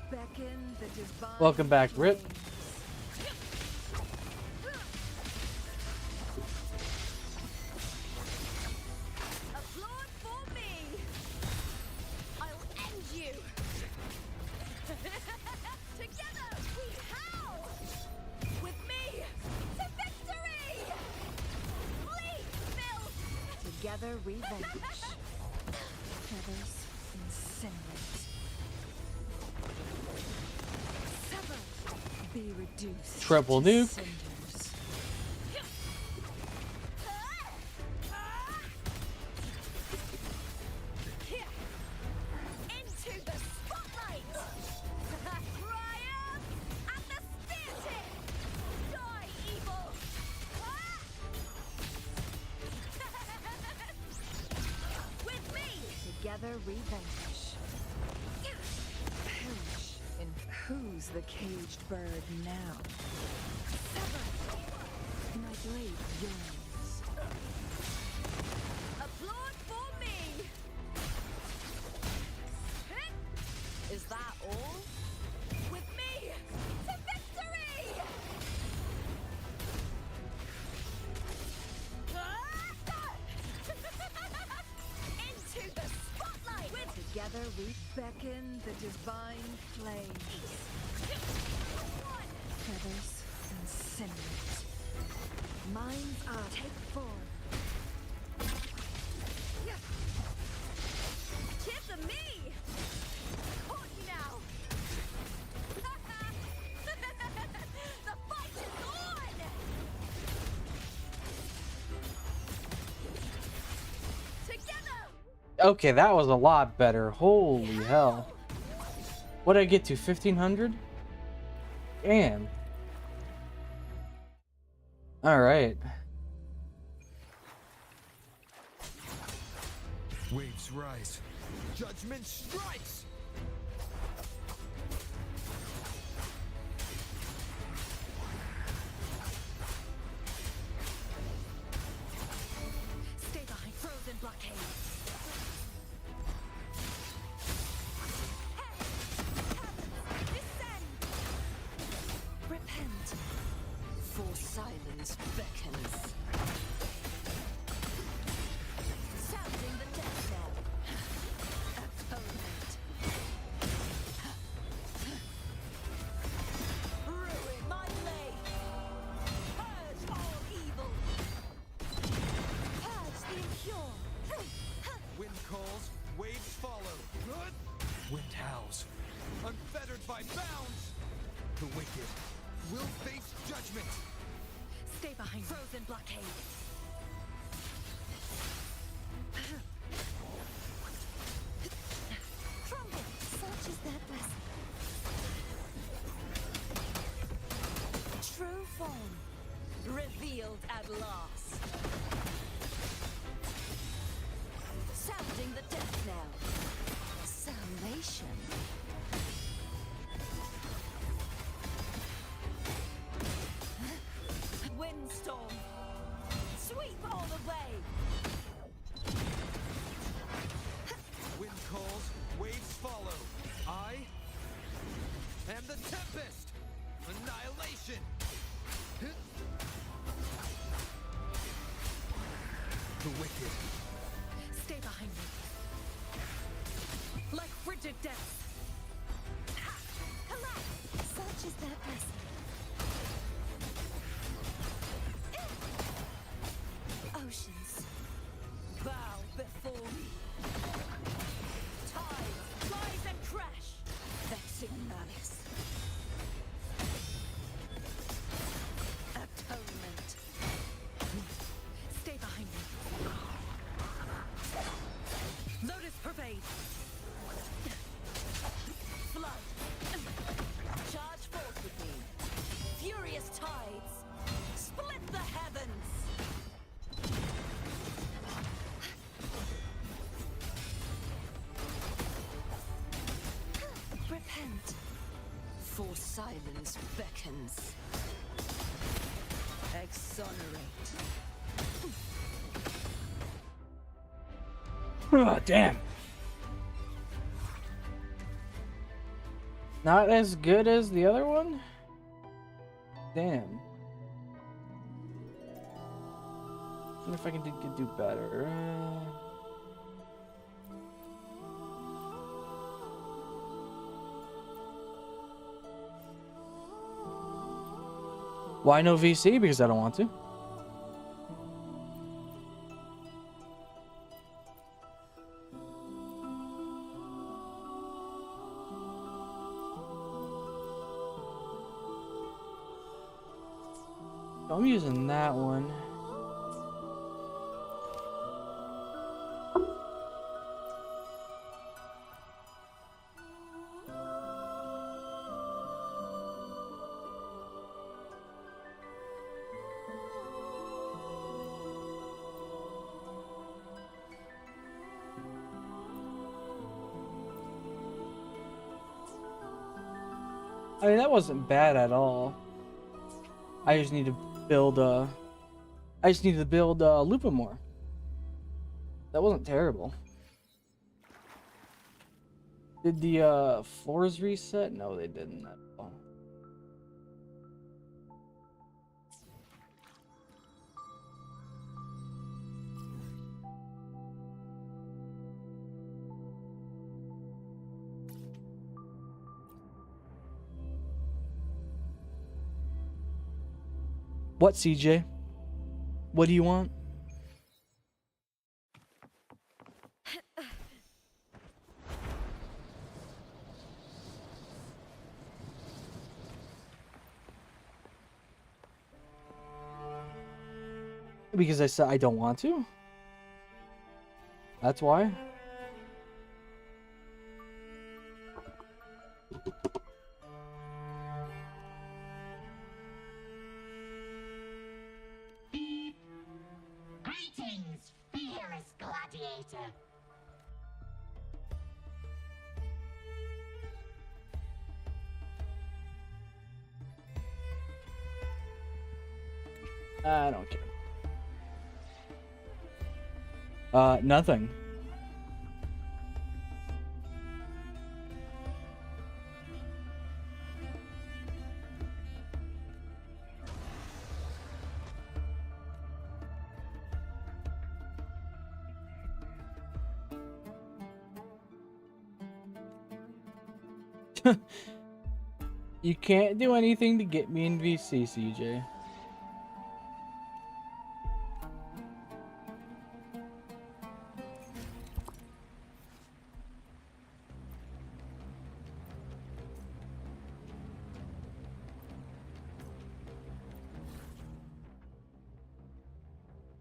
Beckon the divine. Welcome back, Rip. Applaud for me. I'll end you. Together we howl. With me to victory. Flee, Phil. Together we vanquish. Feathers incinerate. Sever. Be reduced. Triple to nuke. cinders. Into the spotlight. Triumph at the spear tip. Die, evil. Together we vanquish. Perish. And who's the caged bird now? Sever! My blade yearns. Applaud for me! Is that all? With me to victory! Into the spotlight! Together we beckon the divine flames. Feathers incinerate. Minds are take form. Cheers to me! Caught you now! The fight is on! Together! Okay, that was a lot better. Holy hell. What did I get to? 1500? Damn. Alright. Waves rise. Judgment strikes! Stay behind frozen blockade. Descend! Repent. For silence beckons. Sounding the death knell. Atonement. Ruin my blade. Purge all evil. Purge the impure. Wind calls, waves follow. Wind howls, unfettered by bounds. The wicked will face judgment. Stay behind frozen blockade. Crumble, such is their blessing. True form, revealed at last. Sounding the death knell. Salvation. Windstorm, sweep all the way. Wind calls, waves follow. I am the tempest. Annihilation. The wicked. Stay behind me. Like frigid death. Collapse, such is their blessing. Oceans, bow before me. Tides rise and crash, vexing malice. Atonement. Stay behind me. Lotus pervade. Flood. Charge forth with me. Furious tides. Split the heavens. Repent. For silence beckons. Exonerate. Oh, damn. Not as good as the other one? Damn. Wonder if I can do better. Why no VC? Because I don't want to. I'm using that one. I mean, that wasn't bad at all. I just need to build Lupa more. That wasn't terrible. Did the floors reset? No, they didn't at all. What, CJ? What do you want? Because I said I don't want to? That's why? Greetings, fearless gladiator. I don't care. Nothing. You can't do anything to get me in VC, CJ.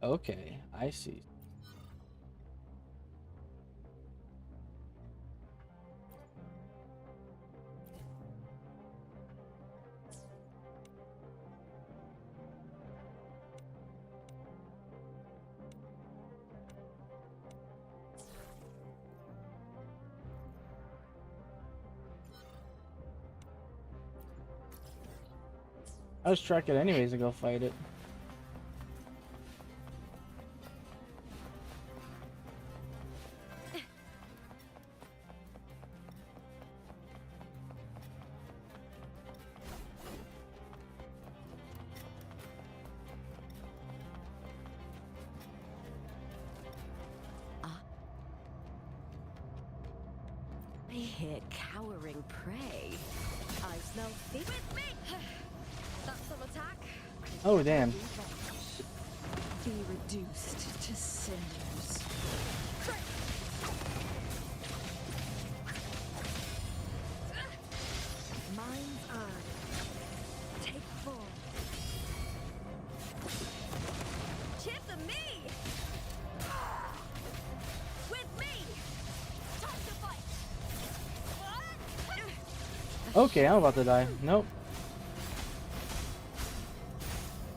Okay, I see. I was track it anyways to go fight it. I hear cowering prey. I smell feet. With me! That's some attack. Oh, damn. Be reduced to cinders. Mind's eye. Take form. Chip the me! With me! Time to fight! Okay, I'm about to die. Nope.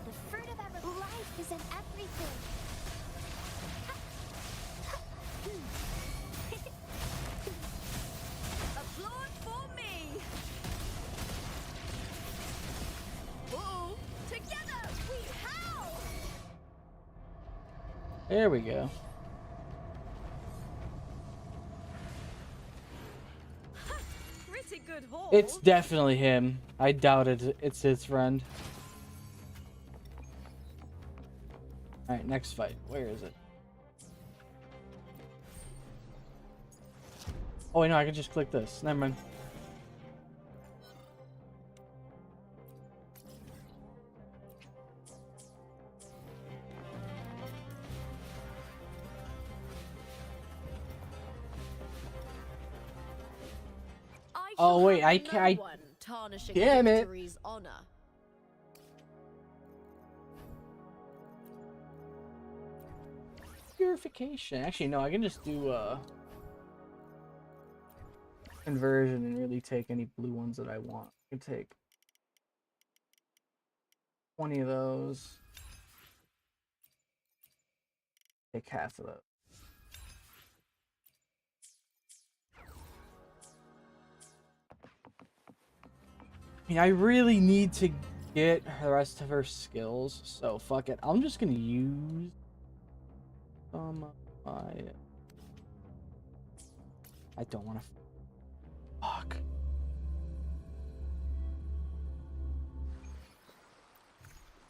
The fruit of our life is in everything. Applaud for me! Whoa! Together we howl! There we go. Pretty good haul. It's definitely him. I doubt it's his friend. Alright, next fight. Where is it? Oh, wait, no, I can just click this. Never mind. Oh, wait, I can't. Damn it. Honor. Purification. Actually, no, I can just do conversion and really take any blue ones that I want. I can take 20 of those. Take half of those. I mean, I really need to get the rest of her skills, so fuck it. I'm just gonna use my. I don't want to. Fuck.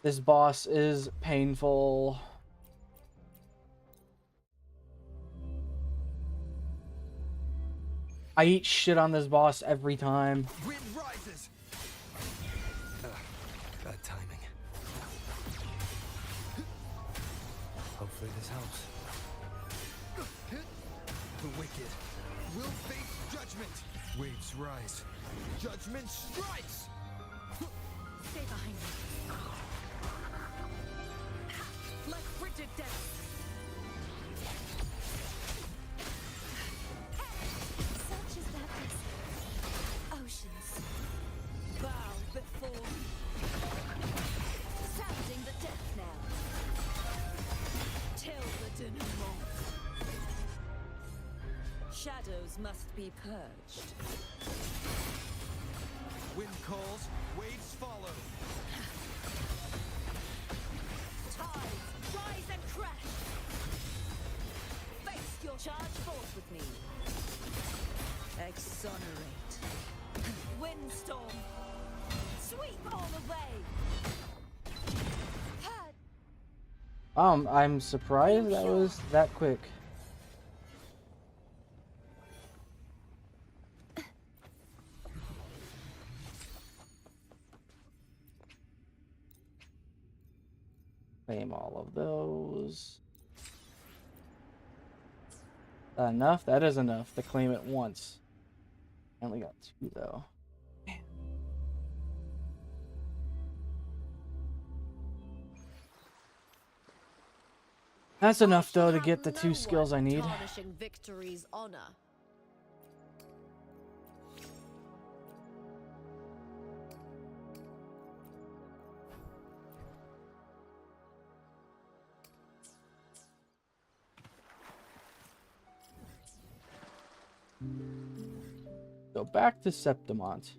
This boss is painful. I eat shit on this boss every time. Wind rises. Bad timing. Hopefully this helps. The wicked will face judgment. Waves rise. Judgment strikes. Stay behind me. Like frigid death. Such as that is oceans. Bow before me. Sounding the death knell. Till the denouement. Shadows must be purged. Wind calls, waves follow. Tides rise and crash. Face your charge forth with me. Exonerate. Windstorm. Sweep all away. I'm surprised that was that quick. Claim all of those. That enough? That is enough to claim it once. I only got 2 though. Man. That's enough though to get the 2 skills I need. Tarnishing victory's honor. Go back to Septimont.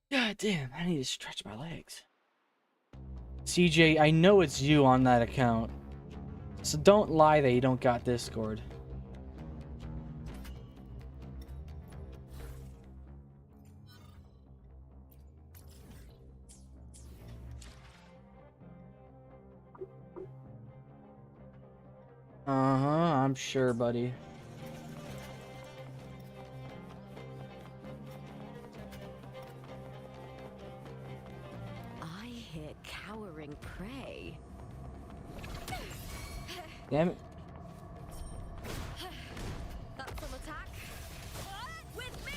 God damn, I need to stretch my legs. CJ, I know it's you on that account. So don't lie that you don't got Discord. I'm sure, buddy. I hear cowering prey. Damn it. That's an attack. With me.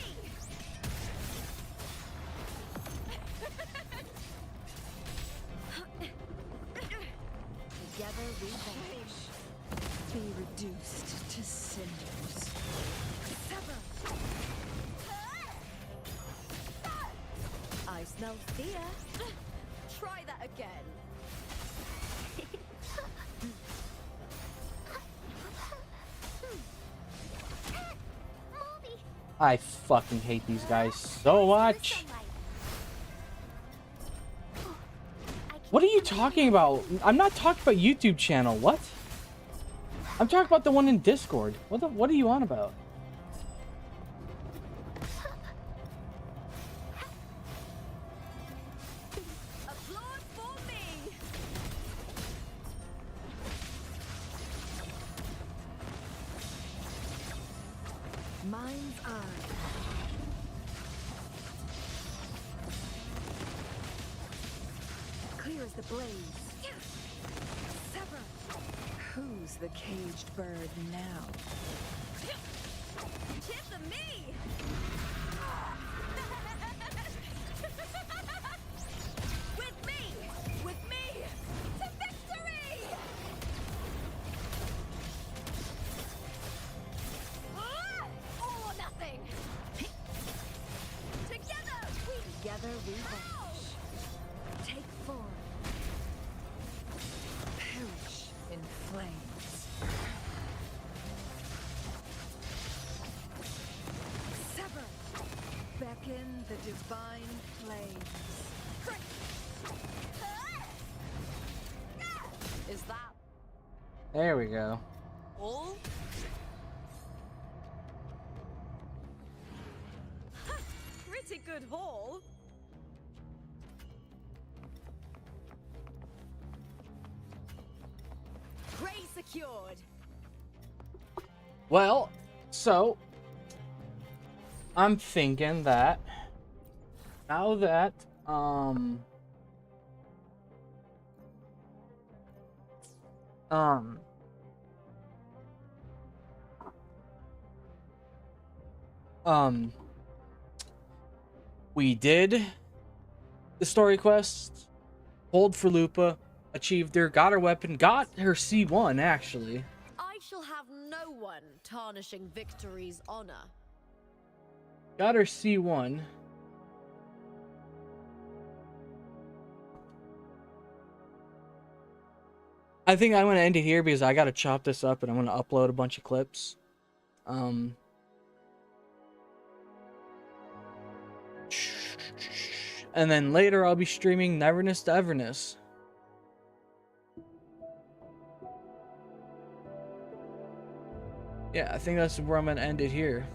Together we vanish. Be reduced to cinders. Sever. I smell fear. Try that again. I fucking hate these guys so much. What are you talking about? I'm not talking about YouTube channel. What? I'm talking about the one in Discord. What are you on about? Applaud for me. Mind's eye. Clear as the blaze. Sever. Who's the caged bird now? Tip of me! With me! With me! To victory! All or nothing! Together we vanish. Take awaken the divine flames. Is that There we go. all? Pretty good haul. Prey secured. Well, so I'm thinking that now that um we did the story quest, pulled for Lupa, achieved her, got her weapon, got her C1 actually. I shall have no one tarnishing victory's honor. Got her C1. I think I'm gonna end it here because I gotta chop this up and I'm gonna upload a bunch of clips. And then later I'll be streaming Neverness to Everness. Yeah, I think that's where I'm gonna end it here.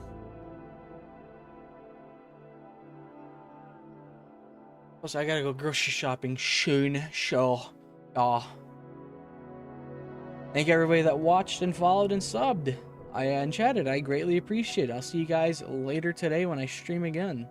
Plus, I gotta go grocery shopping soon, so, thank everybody that watched and followed and subbed. And chatted. I greatly appreciate it. I'll see you guys later today when I stream again.